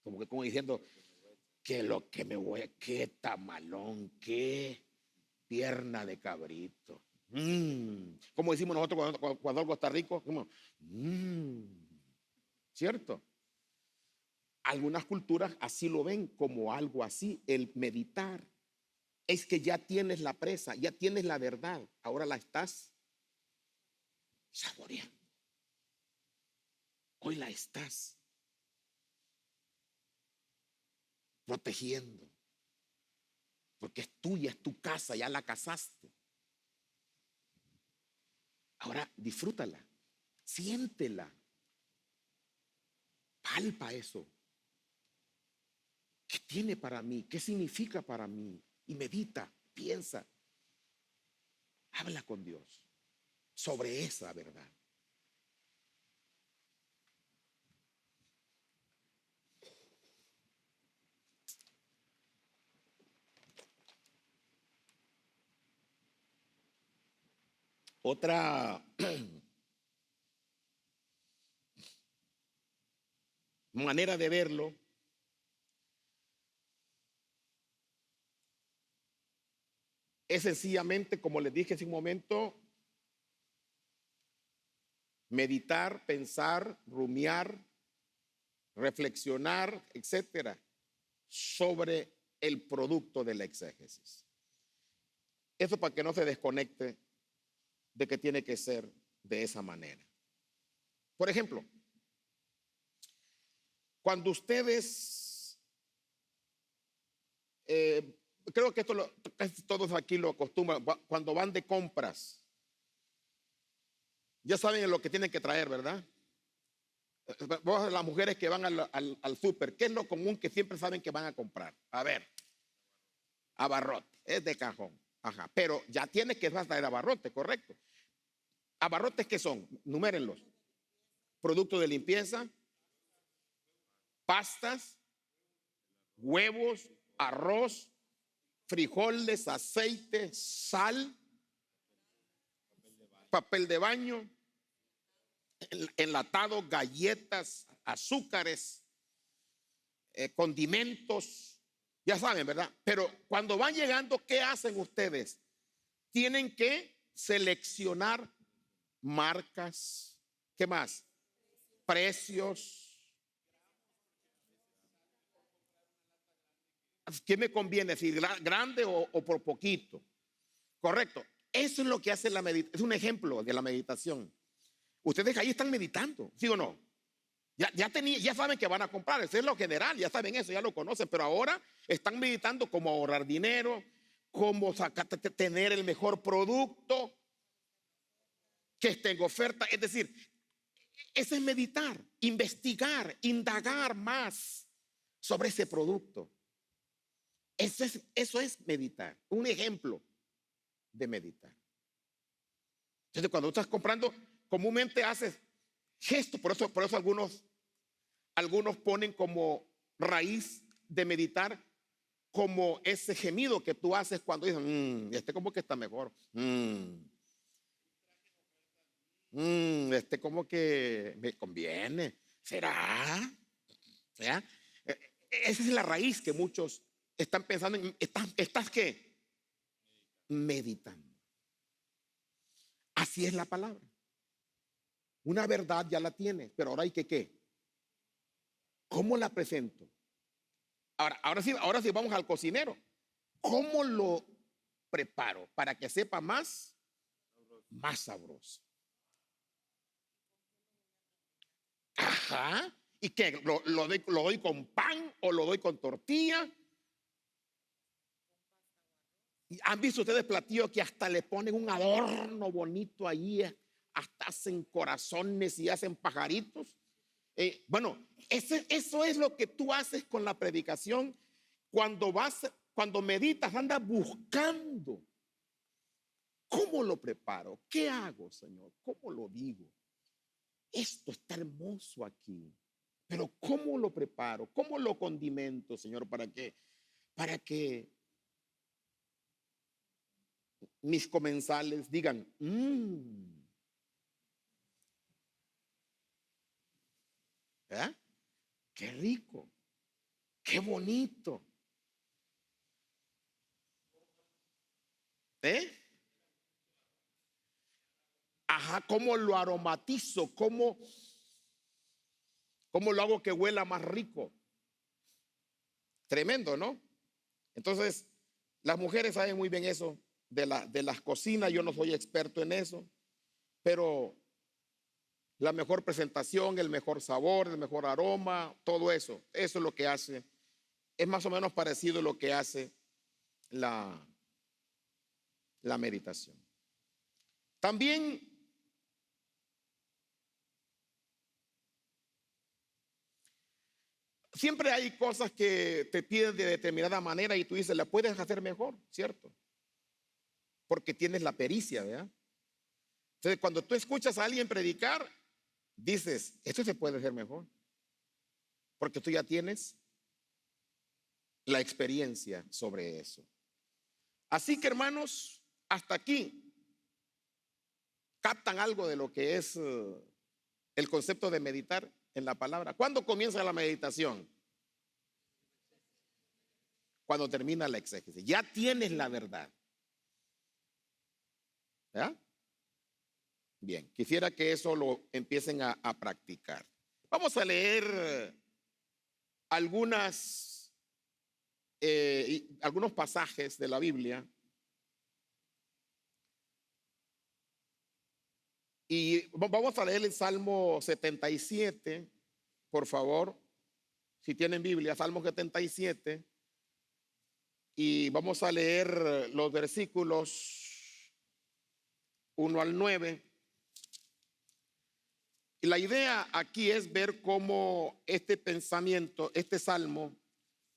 como diciendo, que lo que me voy a, qué tamalón, qué pierna de cabrito. Como decimos nosotros cuando algo está rico, como, ¿cierto? Algunas culturas así lo ven, como algo así, el meditar. Es que ya tienes la presa, ya tienes la verdad, ahora la estás saboreando. Hoy la estás protegiendo, porque es tuya, es tu casa, ya la casaste. Ahora disfrútala, siéntela, palpa eso. ¿Qué tiene para mí? ¿Qué significa para mí? Y medita, piensa, habla con Dios sobre esa verdad. Otra manera de verlo es sencillamente, como les dije hace un momento, meditar, pensar, rumiar, reflexionar, etcétera, sobre el producto de la exégesis. Eso para que no se desconecte de que tiene que ser de esa manera. Por ejemplo, cuando ustedes, creo que esto casi todos aquí lo acostumbran, cuando van de compras, ya saben lo que tienen que traer, ¿verdad? Vos, las mujeres que van al súper, ¿qué es lo común que siempre saben que van a comprar? A ver, abarrote, es de cajón. Ajá, pero ya tienes que traer abarrote, correcto. ¿Abarrotes qué son? Numérenlos. Productos de limpieza, pastas, huevos, arroz, frijoles, aceite, sal, papel de baño, enlatado, galletas, azúcares, condimentos, ya saben, ¿verdad? Pero cuando van llegando, ¿qué hacen ustedes? Tienen que seleccionar marcas, ¿qué más? Precios. ¿Qué me conviene? Si grande o por poquito. Correcto. Eso es lo que hace la meditación. Es un ejemplo de la meditación. Ustedes ahí están meditando, ¿sí o no? Ya saben que van a comprar, eso es lo general, ya saben eso, ya lo conocen, pero ahora están meditando cómo ahorrar dinero, cómo tener el mejor producto, que esté en oferta. Es decir, ese es meditar, investigar, indagar más sobre ese producto. Eso es meditar, un ejemplo de meditar. Entonces, cuando estás comprando, comúnmente haces gestos, por eso algunos ponen como raíz de meditar como ese gemido que tú haces cuando dices, este como que está mejor, este como que me conviene, ¿será? ¿Será? Esa es la raíz que muchos están pensando en. ¿Estás qué? Meditando. Así es la palabra. Una verdad ya la tienes, pero ahora hay que ¿qué? ¿Cómo la presento? Ahora sí vamos al cocinero. ¿Cómo lo preparo para que sepa más sabroso? Ajá. ¿Y qué? ¿Lo doy con pan o lo doy con tortilla? ¿Han visto ustedes platillos que hasta le ponen un adorno bonito ahí? Hasta hacen corazones y hacen pajaritos. Bueno, eso es lo que tú haces con la predicación. Cuando meditas, andas buscando. ¿Cómo lo preparo? ¿Qué hago, Señor? ¿Cómo lo digo? Esto está hermoso aquí. Pero ¿cómo lo preparo? ¿Cómo lo condimento, Señor? Para que mis comensales digan, ¿verdad? Qué rico, qué bonito. Ajá, ¿cómo lo aromatizo? ¿Cómo lo hago que huela más rico? Tremendo, ¿no? Entonces, las mujeres saben muy bien eso de las cocinas. Yo no soy experto en eso, pero la mejor presentación, el mejor sabor, el mejor aroma, todo eso es lo que hace. Es más o menos parecido a lo que hace la meditación. También siempre hay cosas que te piden de determinada manera y tú dices, la puedes hacer mejor, ¿cierto? Porque tienes la pericia, ¿verdad? Entonces, cuando tú escuchas a alguien predicar, dices, esto se puede hacer mejor. Porque tú ya tienes la experiencia sobre eso. Así que, hermanos, hasta aquí captan algo de lo que es el concepto de meditar en la palabra. ¿Cuándo comienza la meditación? Cuando termina la exégesis. Ya tienes la verdad. ¿Ya? Bien, quisiera que eso lo empiecen a practicar. Vamos a leer algunos pasajes de la Biblia. Y vamos a leer el Salmo 77, por favor, si tienen Biblia, Salmo 77. Y vamos a leer los versículos 1 al 9. Y la idea aquí es ver cómo este pensamiento, este salmo,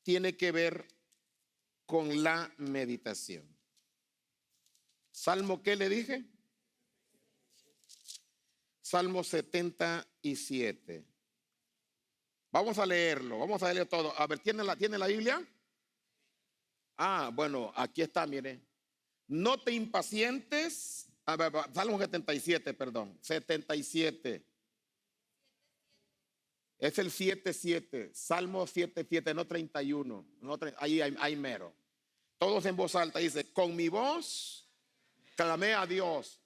tiene que ver con la meditación. ¿Salmo qué le dije? Salmo 77. Vamos a leerlo todo. A ver, ¿tiene la Biblia? Ah, bueno, aquí está, mire. No te impacientes. A ver, Salmo 77, perdón. 77. Es el 7:7, Salmo 7:7, no 31. Ahí hay mero. Todos en voz alta dice, con mi voz clamé a Dios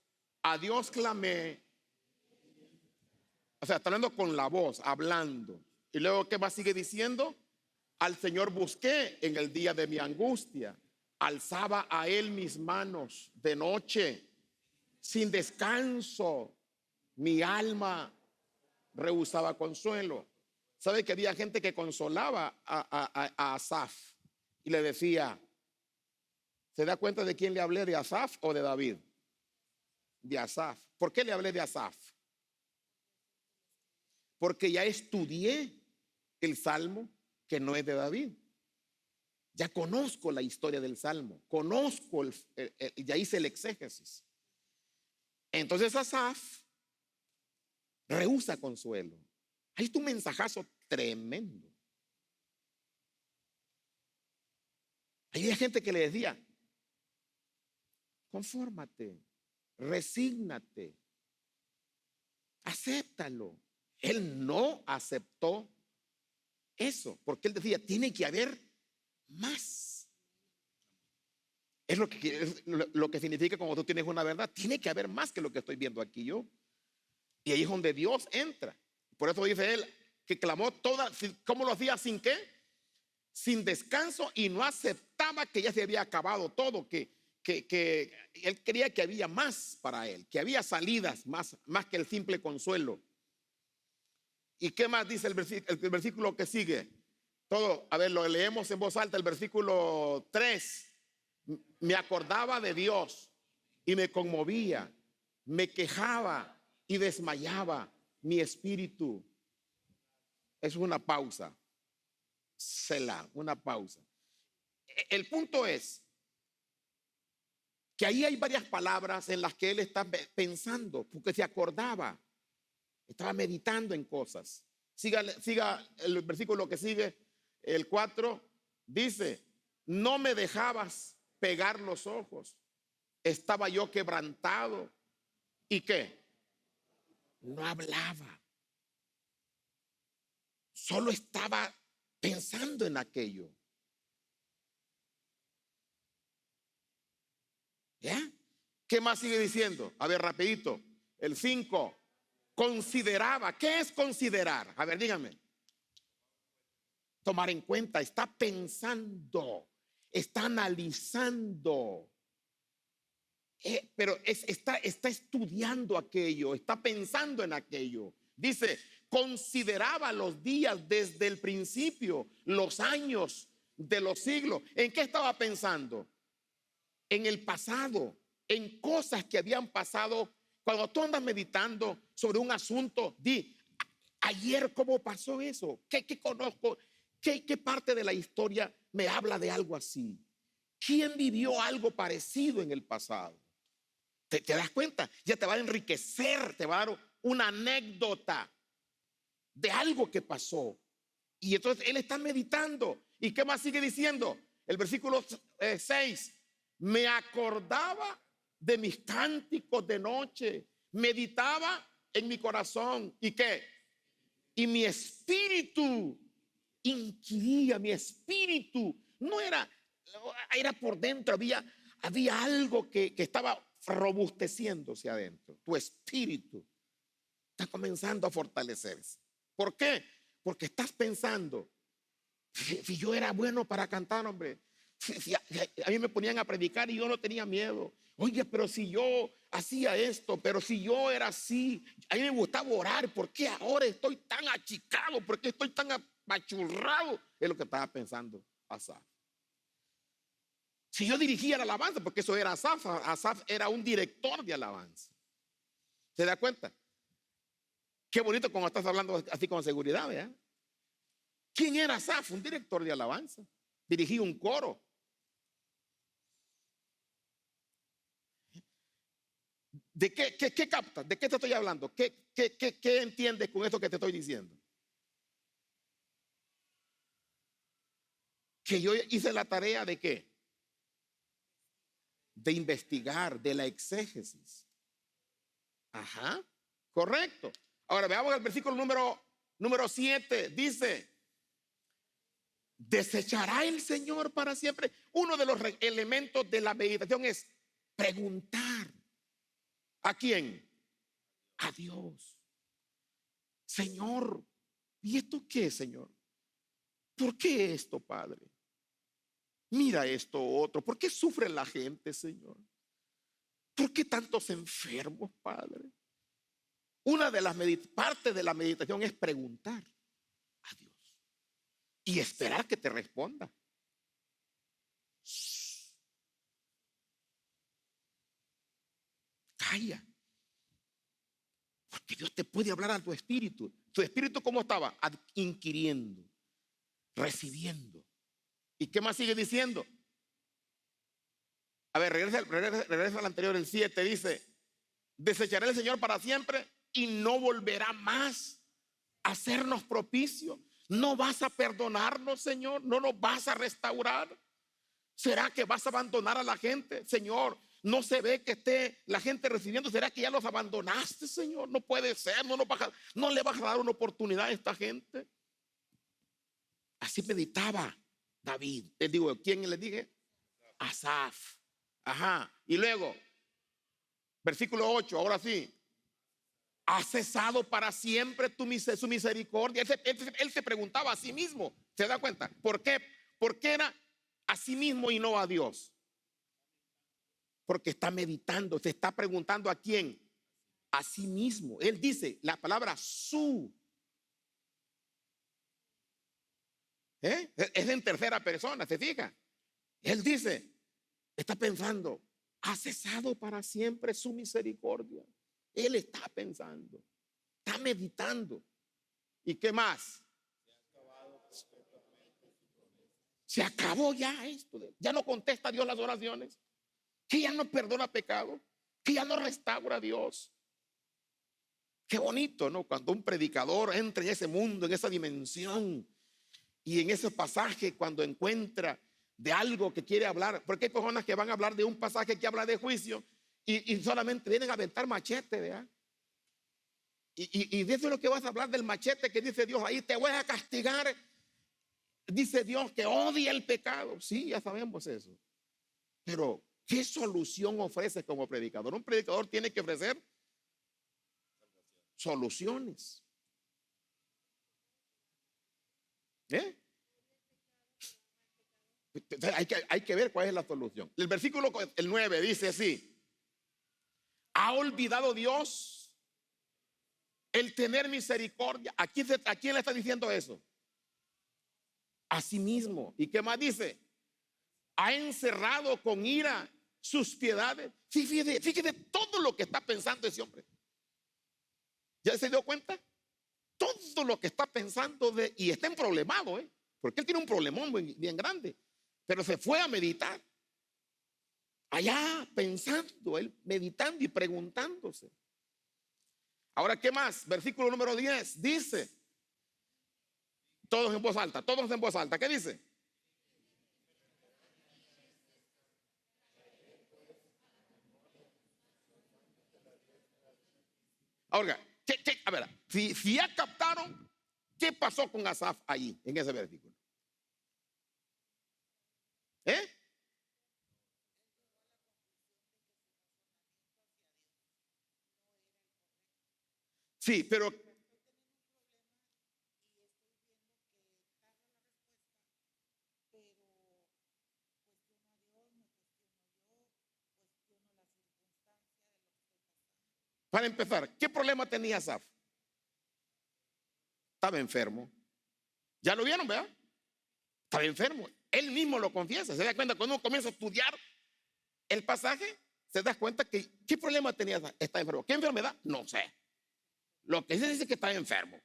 clamé. O sea, está hablando con la voz, hablando. Y luego, ¿qué más sigue diciendo? Al Señor busqué en el día de mi angustia. Alzaba a Él mis manos de noche, sin descanso, mi alma rehusaba consuelo. ¿Sabe que había gente que consolaba a Asaf y le decía, ¿se da cuenta de quién le hablé, de Asaf o de David? De Asaf. ¿Por qué le hablé de Asaf? Porque ya estudié el salmo que no es de David. Ya conozco la historia del salmo, conozco, ya hice el exégesis. Entonces Asaf rehúsa consuelo. Ahí está un mensajazo tremendo. Había gente que le decía, confórmate, resígnate, acéptalo. Él no aceptó eso, porque él decía, tiene que haber más. Es lo que significa cuando tú tienes una verdad. Tiene que haber más que lo que estoy viendo aquí yo. Y ahí es donde Dios entra. Por eso dice él que clamó toda, ¿cómo lo hacía? ¿Sin qué? Sin descanso, y no aceptaba que ya se había acabado todo, que él creía que había más para él, que había salidas más que el simple consuelo. ¿Y qué más dice el versículo que sigue? Todo, a ver, lo leemos en voz alta, el versículo 3. Me acordaba de Dios y me conmovía, me quejaba y desmayaba mi espíritu. Es una pausa. Selah, una pausa. El punto es que ahí hay varias palabras en las que él está pensando, porque se acordaba, estaba meditando en cosas. Siga el versículo que sigue, el 4, dice, no me dejabas pegar los ojos, estaba yo quebrantado. ¿Y qué? No hablaba, solo estaba pensando en aquello. ¿Ya? ¿Qué más sigue diciendo? A ver, rapidito. El 5, consideraba. ¿Qué es considerar? A ver, dígame. Tomar en cuenta, está pensando, está analizando. Pero está estudiando aquello, está pensando en aquello. Dice, consideraba los días desde el principio, los años de los siglos. ¿En qué estaba pensando? En el pasado, en cosas que habían pasado. Cuando tú andas meditando sobre un asunto, di, ayer cómo pasó eso, ¿qué conozco? ¿Qué parte de la historia me habla de algo así? ¿Quién vivió algo parecido en el pasado? ¿Te das cuenta? Ya te va a enriquecer, te va a dar una anécdota de algo que pasó. Y entonces él está meditando. ¿Y qué más sigue diciendo? El versículo 6. Me acordaba de mis cánticos de noche, meditaba en mi corazón. ¿Y qué? Y mi espíritu inquiría, mi espíritu no era por dentro, había algo que estaba robusteciéndose adentro. Tu espíritu está comenzando a fortalecerse. ¿Por qué? Porque estás pensando, si yo era bueno para cantar, hombre, si a mí me ponían a predicar y yo no tenía miedo. Oye, pero si yo hacía esto, pero si yo era así, a mí me gustaba orar, ¿por qué ahora estoy tan achicado? ¿Por qué estoy tan apachurrado? Es lo que estaba pensando Asaf. Si yo dirigía la alabanza, porque eso era Asaf, Asaf era un director de alabanza. ¿Se da cuenta? Qué bonito cuando estás hablando así con seguridad, ¿verdad? ¿Quién era Asaf? Un director de alabanza. Dirigía un coro. ¿De qué captas? ¿De qué te estoy hablando? ¿Qué entiendes con esto que te estoy diciendo? Que yo hice la tarea de ¿qué? De investigar, de la exégesis. Ajá, correcto. Ahora veamos el versículo número 7. Dice, ¿desechará el Señor para siempre? Uno de los elementos de la meditación es preguntar. ¿A quién? A Dios. Señor, ¿y esto qué, Señor? ¿Por qué esto, Padre? Mira esto otro. ¿Por qué sufre la gente, Señor? ¿Por qué tantos enfermos, Padre? Una de las partes de la meditación es preguntar a Dios y esperar que te responda. Calla. Porque Dios te puede hablar a tu espíritu. ¿Tu espíritu cómo estaba? Inquiriendo, recibiendo. ¿Y qué más sigue diciendo? A ver, regresa al anterior, el 7, dice: desechará el Señor para siempre y no volverá más a hacernos propicio. No vas a perdonarnos, Señor, no nos vas a restaurar. ¿Será que vas a abandonar a la gente, Señor? No se ve que esté la gente recibiendo. ¿Será que ya los abandonaste, Señor? No puede ser, no le vas a dar una oportunidad a esta gente. Así meditaba David. Les digo, ¿quién le dije? Asaf. Ajá. Y luego, versículo 8, ahora sí. ¿Ha cesado para siempre su misericordia? Él se preguntaba a sí mismo. ¿Se da cuenta? ¿Por qué? Porque era a sí mismo y no a Dios. Porque está meditando, se está preguntando a quién, a sí mismo. Él dice la palabra su. Es en tercera persona, ¿se fija? Él dice, está pensando, ha cesado para siempre su misericordia. Él está pensando, está meditando. ¿Y qué más? Se acabó ya esto. Ya no contesta a Dios las oraciones. Que ya no perdona pecado. Que ya no restaura a Dios. Qué bonito, ¿no? Cuando un predicador entra en ese mundo, en esa dimensión, y en ese pasaje, cuando encuentra de algo que quiere hablar, porque hay personas que van a hablar de un pasaje que habla de juicio y solamente vienen a aventar machete, ¿verdad? Y de eso es lo que vas a hablar, del machete que dice Dios ahí: te voy a castigar. Dice Dios que odia el pecado. Sí, ya sabemos eso. Pero ¿qué solución ofrece como predicador? Un predicador tiene que ofrecer soluciones. Hay que ver cuál es la solución. El versículo el 9 dice así: ¿ha olvidado Dios el tener misericordia? ¿A quién le está diciendo eso? A sí mismo. ¿Y qué más dice? Ha encerrado con ira sus piedades. Fíjate todo lo que está pensando ese hombre. ¿Ya se dio cuenta? Todo lo que está pensando y está problemado, porque él tiene un problemón bien grande. Pero se fue a meditar. Allá pensando, él meditando y preguntándose. Ahora, ¿qué más? Versículo número 10 dice, todos en voz alta, ¿qué dice? Ahora, a ver, si ya captaron qué pasó con Asaf ahí, en ese versículo. Sí, pero para empezar, ¿qué problema tenía Asaf? Estaba enfermo. ¿Ya lo vieron, verdad? Estaba enfermo. Él mismo lo confiesa. Se da cuenta cuando uno comienza a estudiar el pasaje, se da cuenta que ¿qué problema tenía Asaf? Está enfermo. ¿Qué enfermedad? No sé. Lo que dice es que está enfermo.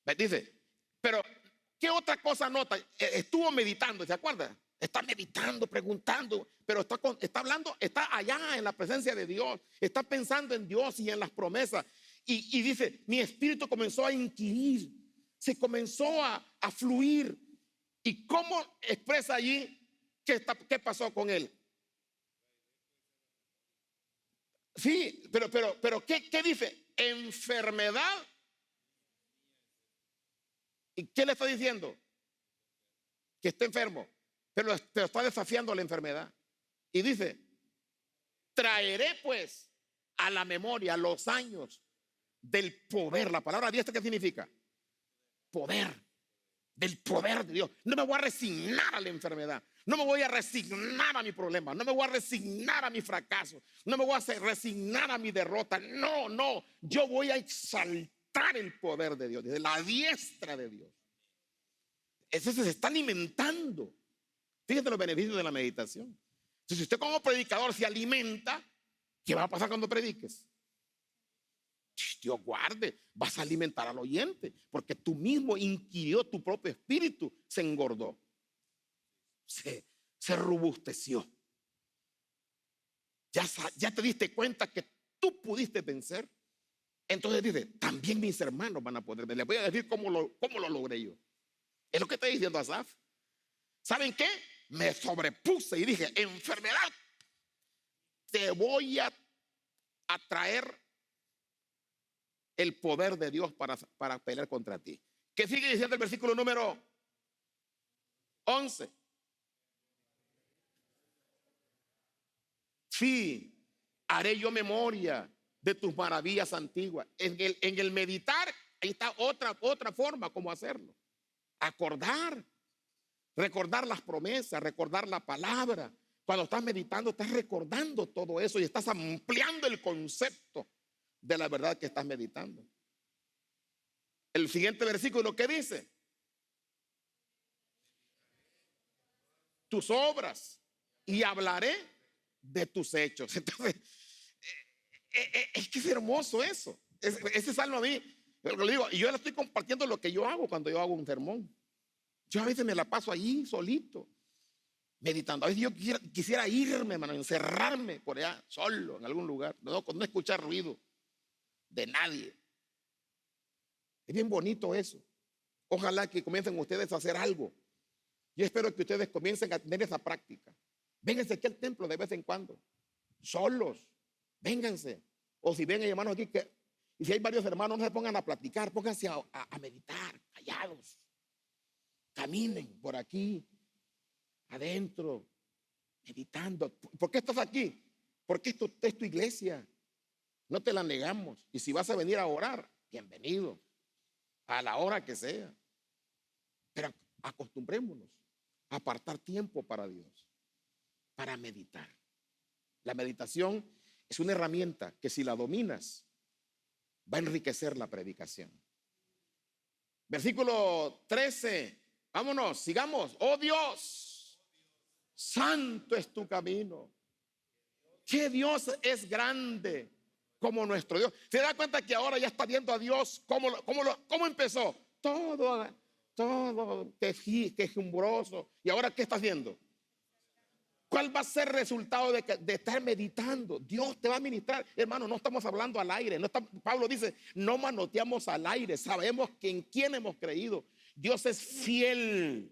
¿Me dice? Pero ¿qué otra cosa nota? Estuvo meditando, ¿se acuerda? Está meditando, preguntando, pero está hablando, está allá en la presencia de Dios, está pensando en Dios y en las promesas. Y dice, mi espíritu comenzó a inquirir, se comenzó a fluir. ¿Y cómo expresa allí qué pasó con él? Sí, pero ¿qué dice? Enfermedad. ¿Y qué le está diciendo? Que está enfermo, pero está desafiando la enfermedad. Y dice, traeré pues a la memoria los años del poder. La palabra diestra, ¿qué significa? Poder del poder de Dios. No me voy a resignar a la enfermedad. No me voy a resignar a mi problema. No me voy a resignar a mi fracaso. No me voy a resignar a mi derrota. No, no. Yo voy a exaltar el poder de Dios, desde la diestra de Dios. Eso se está alimentando. Fíjate los beneficios de la meditación. Entonces, si usted como predicador se alimenta, ¿qué va a pasar cuando prediques? Dios guarde, vas a alimentar al oyente, porque tú mismo inquirió, tu propio espíritu se engordó, se robusteció. Ya te diste cuenta que tú pudiste vencer. Entonces dice, también mis hermanos van a poder. Les voy a decir cómo lo logré yo. Es lo que está diciendo Asaf. ¿Saben qué? Me sobrepuse y dije, enfermedad, te voy a traer el poder de Dios para pelear contra ti. ¿Qué sigue diciendo el versículo número 11? Sí, haré yo memoria de tus maravillas antiguas. En el meditar, ahí está otra forma como hacerlo. Recordar las promesas, recordar la palabra. Cuando estás meditando, estás recordando todo eso y estás ampliando el concepto de la verdad que estás meditando. El siguiente versículo, ¿qué dice? Tus obras y hablaré de tus hechos. Entonces, es que es hermoso eso. Ese salmo a mí, lo digo, y yo le estoy compartiendo lo que yo hago cuando yo hago un sermón. Yo a veces me la paso allí solito, meditando. A veces yo quisiera irme, hermano, encerrarme por allá, solo, en algún lugar, no escuchar ruido de nadie. Es bien bonito eso. Ojalá que comiencen ustedes a hacer algo. Yo espero que ustedes comiencen a tener esa práctica. Vénganse aquí al templo de vez en cuando, solos, vénganse. O si ven hermanos aquí, y si hay varios hermanos, no se pongan a platicar, pónganse a meditar, callados. Caminen por aquí, adentro, meditando. ¿Por qué estás aquí? Porque esto es tu iglesia. No te la negamos. Y si vas a venir a orar, bienvenido. A la hora que sea. Pero acostumbrémonos a apartar tiempo para Dios, para meditar. La meditación es una herramienta que si la dominas, va a enriquecer la predicación. Versículo 13. Vámonos, sigamos. Oh Dios, santo es tu camino. Que Dios es grande como nuestro Dios. ¿Se da cuenta que ahora ya está viendo a Dios cómo empezó? Todo quejumbroso. ¿Y ahora qué está haciendo? ¿Cuál va a ser el resultado de estar meditando? Dios te va a ministrar. Hermano, no estamos hablando al aire. Pablo dice, no manoteamos al aire. Sabemos que en quién hemos creído. Dios es fiel.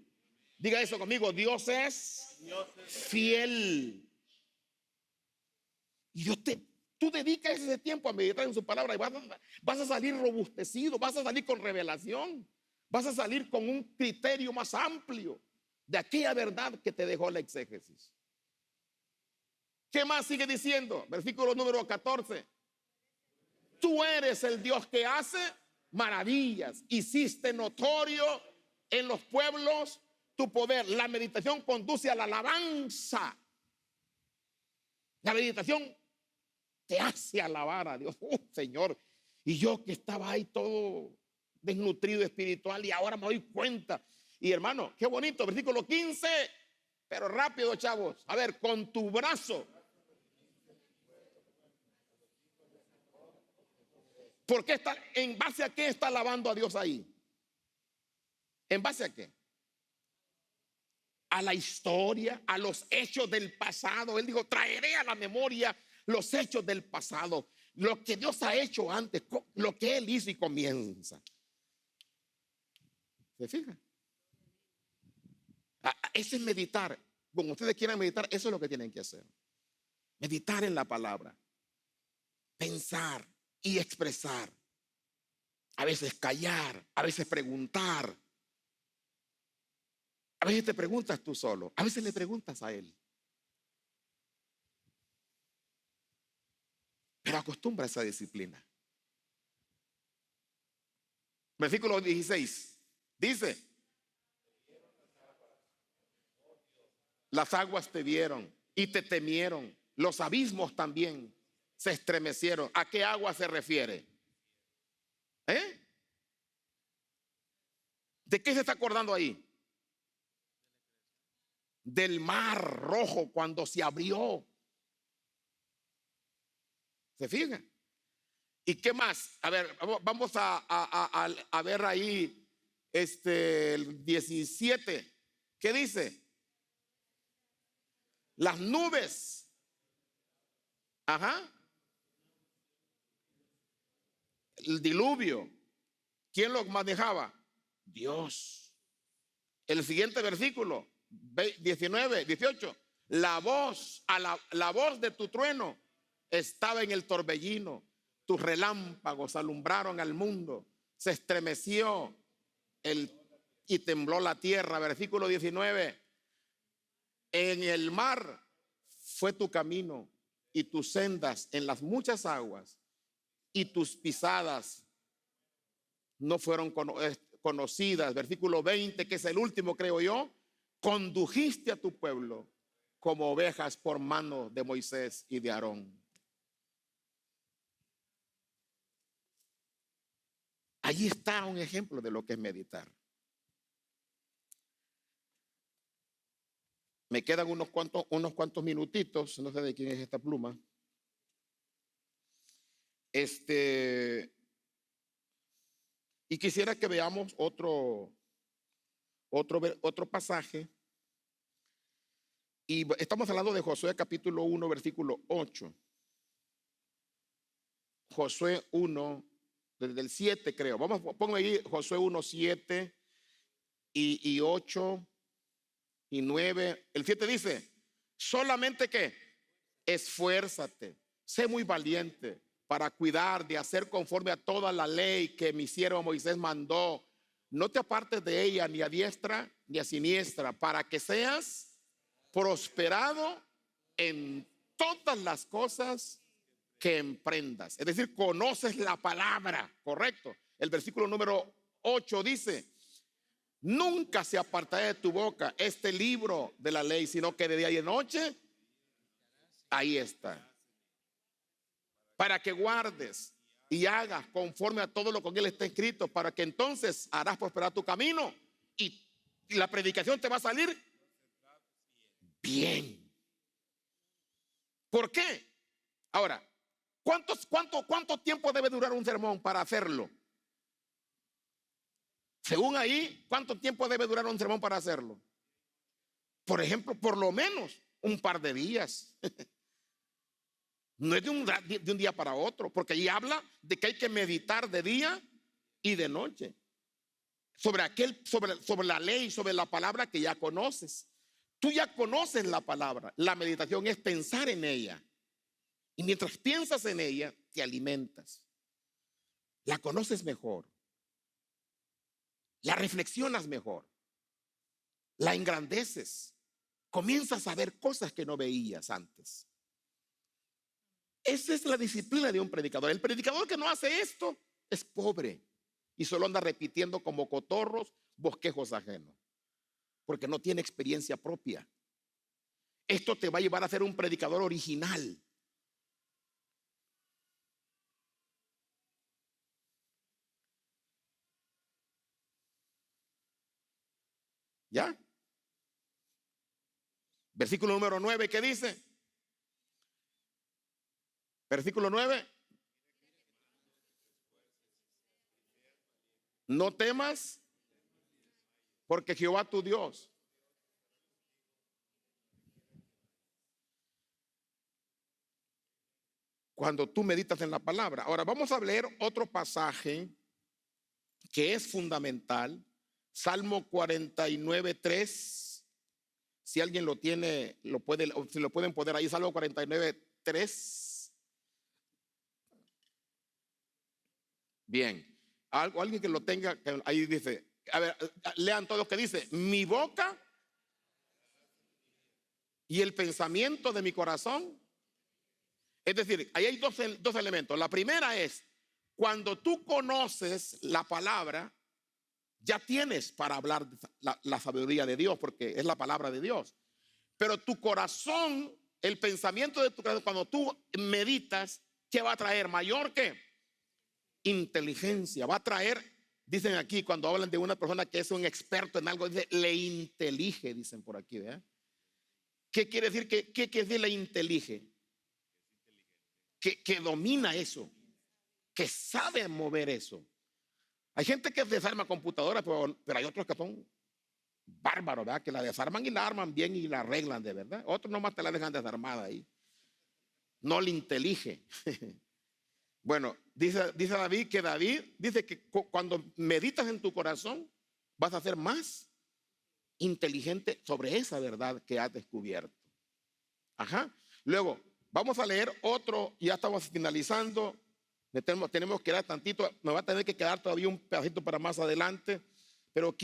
Diga eso conmigo. Dios es fiel. Y tú dedicas ese tiempo a meditar en su palabra y vas a salir robustecido, vas a salir con revelación, vas a salir con un criterio más amplio de aquella verdad que te dejó la exégesis. ¿Qué más sigue diciendo? Versículo número 14. Tú eres el Dios que hace maravillas. Hiciste notorio en los pueblos tu poder. La meditación conduce a la alabanza. La meditación te hace alabar a Dios. Señor. Y yo que estaba ahí todo desnutrido espiritual y ahora me doy cuenta. Y hermano, qué bonito. Versículo 15. Pero rápido, chavos. A ver, con tu brazo. ¿Por qué en base a qué está alabando a Dios ahí? ¿En base a qué? A la historia, a los hechos del pasado. Él dijo, traeré a la memoria los hechos del pasado, lo que Dios ha hecho antes, lo que Él hizo, y comienza. ¿Se fija? Ese es meditar. Como ustedes quieran meditar, eso es lo que tienen que hacer. Meditar en la palabra, pensar y expresar. A veces callar, a veces preguntar. A veces te preguntas tú solo, a veces le preguntas a Él. Pero acostumbra esa disciplina. Versículo 16 dice, Las aguas te vieron y te temieron. Los abismos también se estremecieron. ¿A qué agua se refiere? ¿De qué se está acordando ahí? Del mar Rojo cuando se abrió. ¿Se fijan? ¿Y qué más? A ver, vamos a ver ahí el 17. ¿Qué dice? Las nubes. Ajá. El diluvio. ¿Quién lo manejaba? Dios. El siguiente versículo, 19, 18. La voz de tu trueno estaba en el torbellino. Tus relámpagos alumbraron al mundo. Se estremeció y tembló la tierra. Versículo 19. En el mar fue tu camino y tus sendas en las muchas aguas, y tus pisadas no fueron conocidas. Versículo 20, que es el último, creo yo. Condujiste a tu pueblo como ovejas por mano de Moisés y de Aarón. Allí está un ejemplo de lo que es meditar. Me quedan unos cuantos minutitos. No sé de quién es esta pluma. Y quisiera que veamos otro pasaje. Y estamos hablando de Josué capítulo 1, versículo 8. Josué 1, desde el 7 creo. Pongo ahí Josué 1, 7 y 8 y 9. El 7 dice, solamente que esfuérzate, sé muy valiente para cuidar de hacer conforme a toda la ley que mi siervo Moisés mandó. No te apartes de ella ni a diestra ni a siniestra, para que seas prosperado en todas las cosas que emprendas. Es decir, conoces la palabra, correcto. El versículo número 8 dice, nunca se apartará de tu boca este libro de la ley, sino que de día y de noche, ahí está, para que guardes y hagas conforme a todo lo que en él está escrito, para que entonces harás prosperar tu camino y la predicación te va a salir bien. ¿Por qué? Ahora, ¿cuánto tiempo debe durar un sermón para hacerlo? Según ahí, ¿cuánto tiempo debe durar un sermón para hacerlo? Por ejemplo, por lo menos un par de días. No es de un día para otro, porque ahí habla de que hay que meditar de día y de noche sobre la ley, sobre la palabra que ya conoces. Tú ya conoces la palabra. La meditación es pensar en ella. Y mientras piensas en ella, te alimentas. La conoces mejor. La reflexionas mejor. La engrandeces. Comienzas a ver cosas que no veías antes. Esa es la disciplina de un predicador. El predicador que no hace esto es pobre y solo anda repitiendo como cotorros bosquejos ajenos, porque no tiene experiencia propia. Esto te va a llevar a ser un predicador original. ¿Ya? Versículo número 9, ¿qué dice? Versículo 9. No temas, porque Jehová tu Dios. Cuando tú meditas en la palabra. Ahora vamos a leer otro pasaje que es fundamental. Salmo 49, 3. Si alguien lo tiene, si lo pueden poner ahí, Salmo 49, 3. Bien. Alguien que lo tenga, que ahí dice, a ver, lean todos que dice, mi boca y el pensamiento de mi corazón. Es decir, ahí hay dos elementos. La primera es, cuando tú conoces la palabra, ya tienes para hablar la sabiduría de Dios, porque es la palabra de Dios. Pero tu corazón, el pensamiento de tu corazón, cuando tú meditas, ¿qué va a traer? Mayor que inteligencia. Va a traer, dicen aquí, cuando hablan de una persona que es un experto en algo, dice, le intelige, dicen por aquí, ¿verdad? ¿Qué quiere decir? ¿Qué quiere decir le intelige? Que domina eso, que sabe mover eso. Hay gente que desarma computadoras, pero hay otros que son bárbaros, ¿verdad? Que la desarman y la arman bien y la arreglan de verdad. Otros nomás te la dejan desarmada ahí. No le intelige. Bueno, dice David que dice que cuando meditas en tu corazón vas a ser más inteligente sobre esa verdad que has descubierto. Ajá. Luego, vamos a leer otro, ya estamos finalizando. Tenemos que dar tantito, me va a tener que quedar todavía un pedacito para más adelante, pero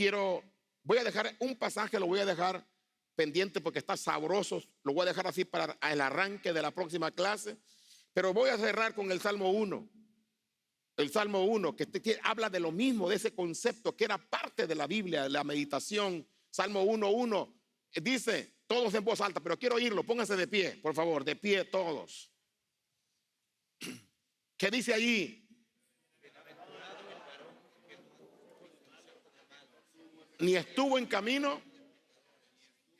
voy a dejar un pasaje, lo voy a dejar pendiente porque está sabroso, lo voy a dejar así para el arranque de la próxima clase, pero voy a cerrar con el Salmo 1. El Salmo 1, que habla de lo mismo, de ese concepto que era parte de la Biblia, la meditación. Salmo 1:1 dice, todos en voz alta, pero quiero oírlo, pónganse de pie, por favor, de pie todos. ¿Qué dice allí? Ni estuvo en camino,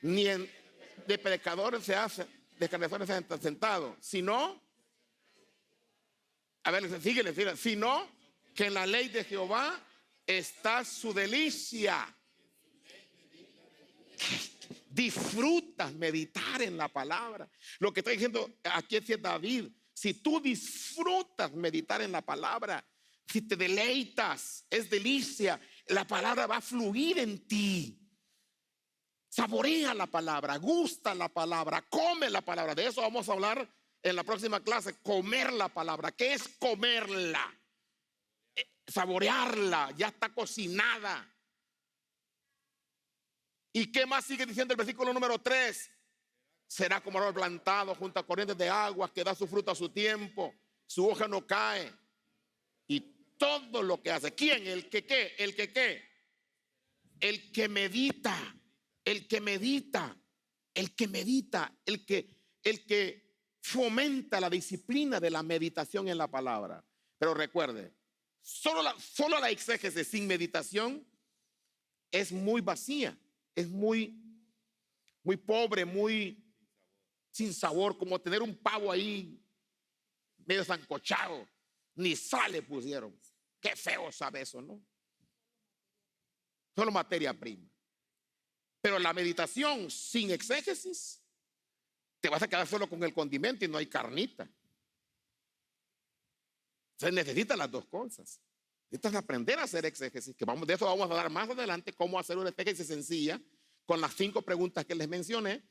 ni de pecadores se hace, de escarnecedores se han sentado, sino, a ver, síguele, sino que en la ley de Jehová está su delicia. Disfrutas meditar en la palabra. Lo que está diciendo aquí es David. Si tú disfrutas meditar en la palabra, si te deleitas, es delicia, la palabra va a fluir en ti. Saborea la palabra, gusta la palabra, come la palabra. De eso vamos a hablar en la próxima clase. Comer la palabra. ¿Qué es comerla? Saborearla, ya está cocinada. ¿Y qué más sigue diciendo el versículo número 3? Será como árbol plantado junto a corrientes de aguas, que da su fruto a su tiempo, su hoja no cae. Y todo lo que hace, ¿quién? El que qué, el que qué, el que medita, el que medita, el que medita, el que fomenta la disciplina de la meditación en la palabra. Pero recuerde, solo la exégesis sin meditación es muy vacía, es muy pobre, muy sin sabor, como tener un pavo ahí medio sancochado, ni sal le pusieron. Qué feo sabe eso, ¿no? Solo materia prima. Pero la meditación sin exégesis, te vas a quedar solo con el condimento y no hay carnita. Se necesitan las dos cosas. Necesitas aprender a hacer exégesis, que de eso vamos a hablar más adelante, cómo hacer una exégesis sencilla con las 5 preguntas que les mencioné.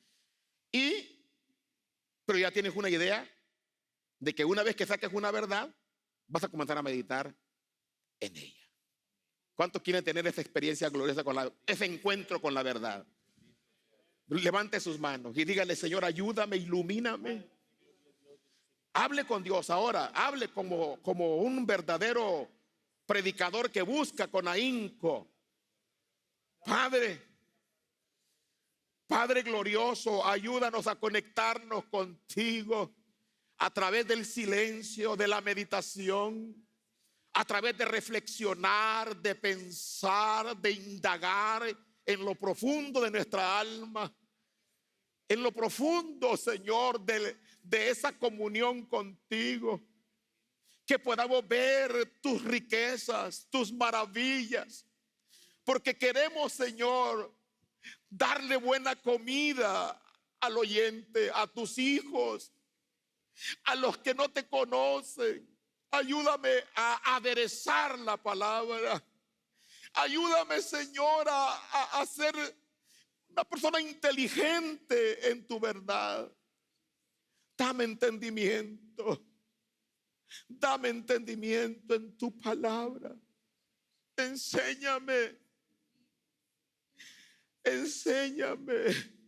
Pero ya tienes una idea de que una vez que saques una verdad, vas a comenzar a meditar en ella. ¿Cuántos quieren tener esa experiencia gloriosa ese encuentro con la verdad? Levante sus manos y dígale, Señor, ayúdame, ilumíname. Hable con Dios ahora, hable como un verdadero predicador que busca con ahínco. Padre glorioso, ayúdanos a conectarnos contigo a través del silencio, de la meditación, a través de reflexionar, de pensar, de indagar en lo profundo de nuestra alma, en lo profundo, Señor, de esa comunión contigo, que podamos ver tus riquezas, tus maravillas, porque queremos, Señor, darle buena comida al oyente, a tus hijos, a los que no te conocen. Ayúdame a aderezar la palabra. Ayúdame, Señor, a ser una persona inteligente en tu verdad. Dame entendimiento. Dame entendimiento en tu palabra. Enséñame. Enséñame.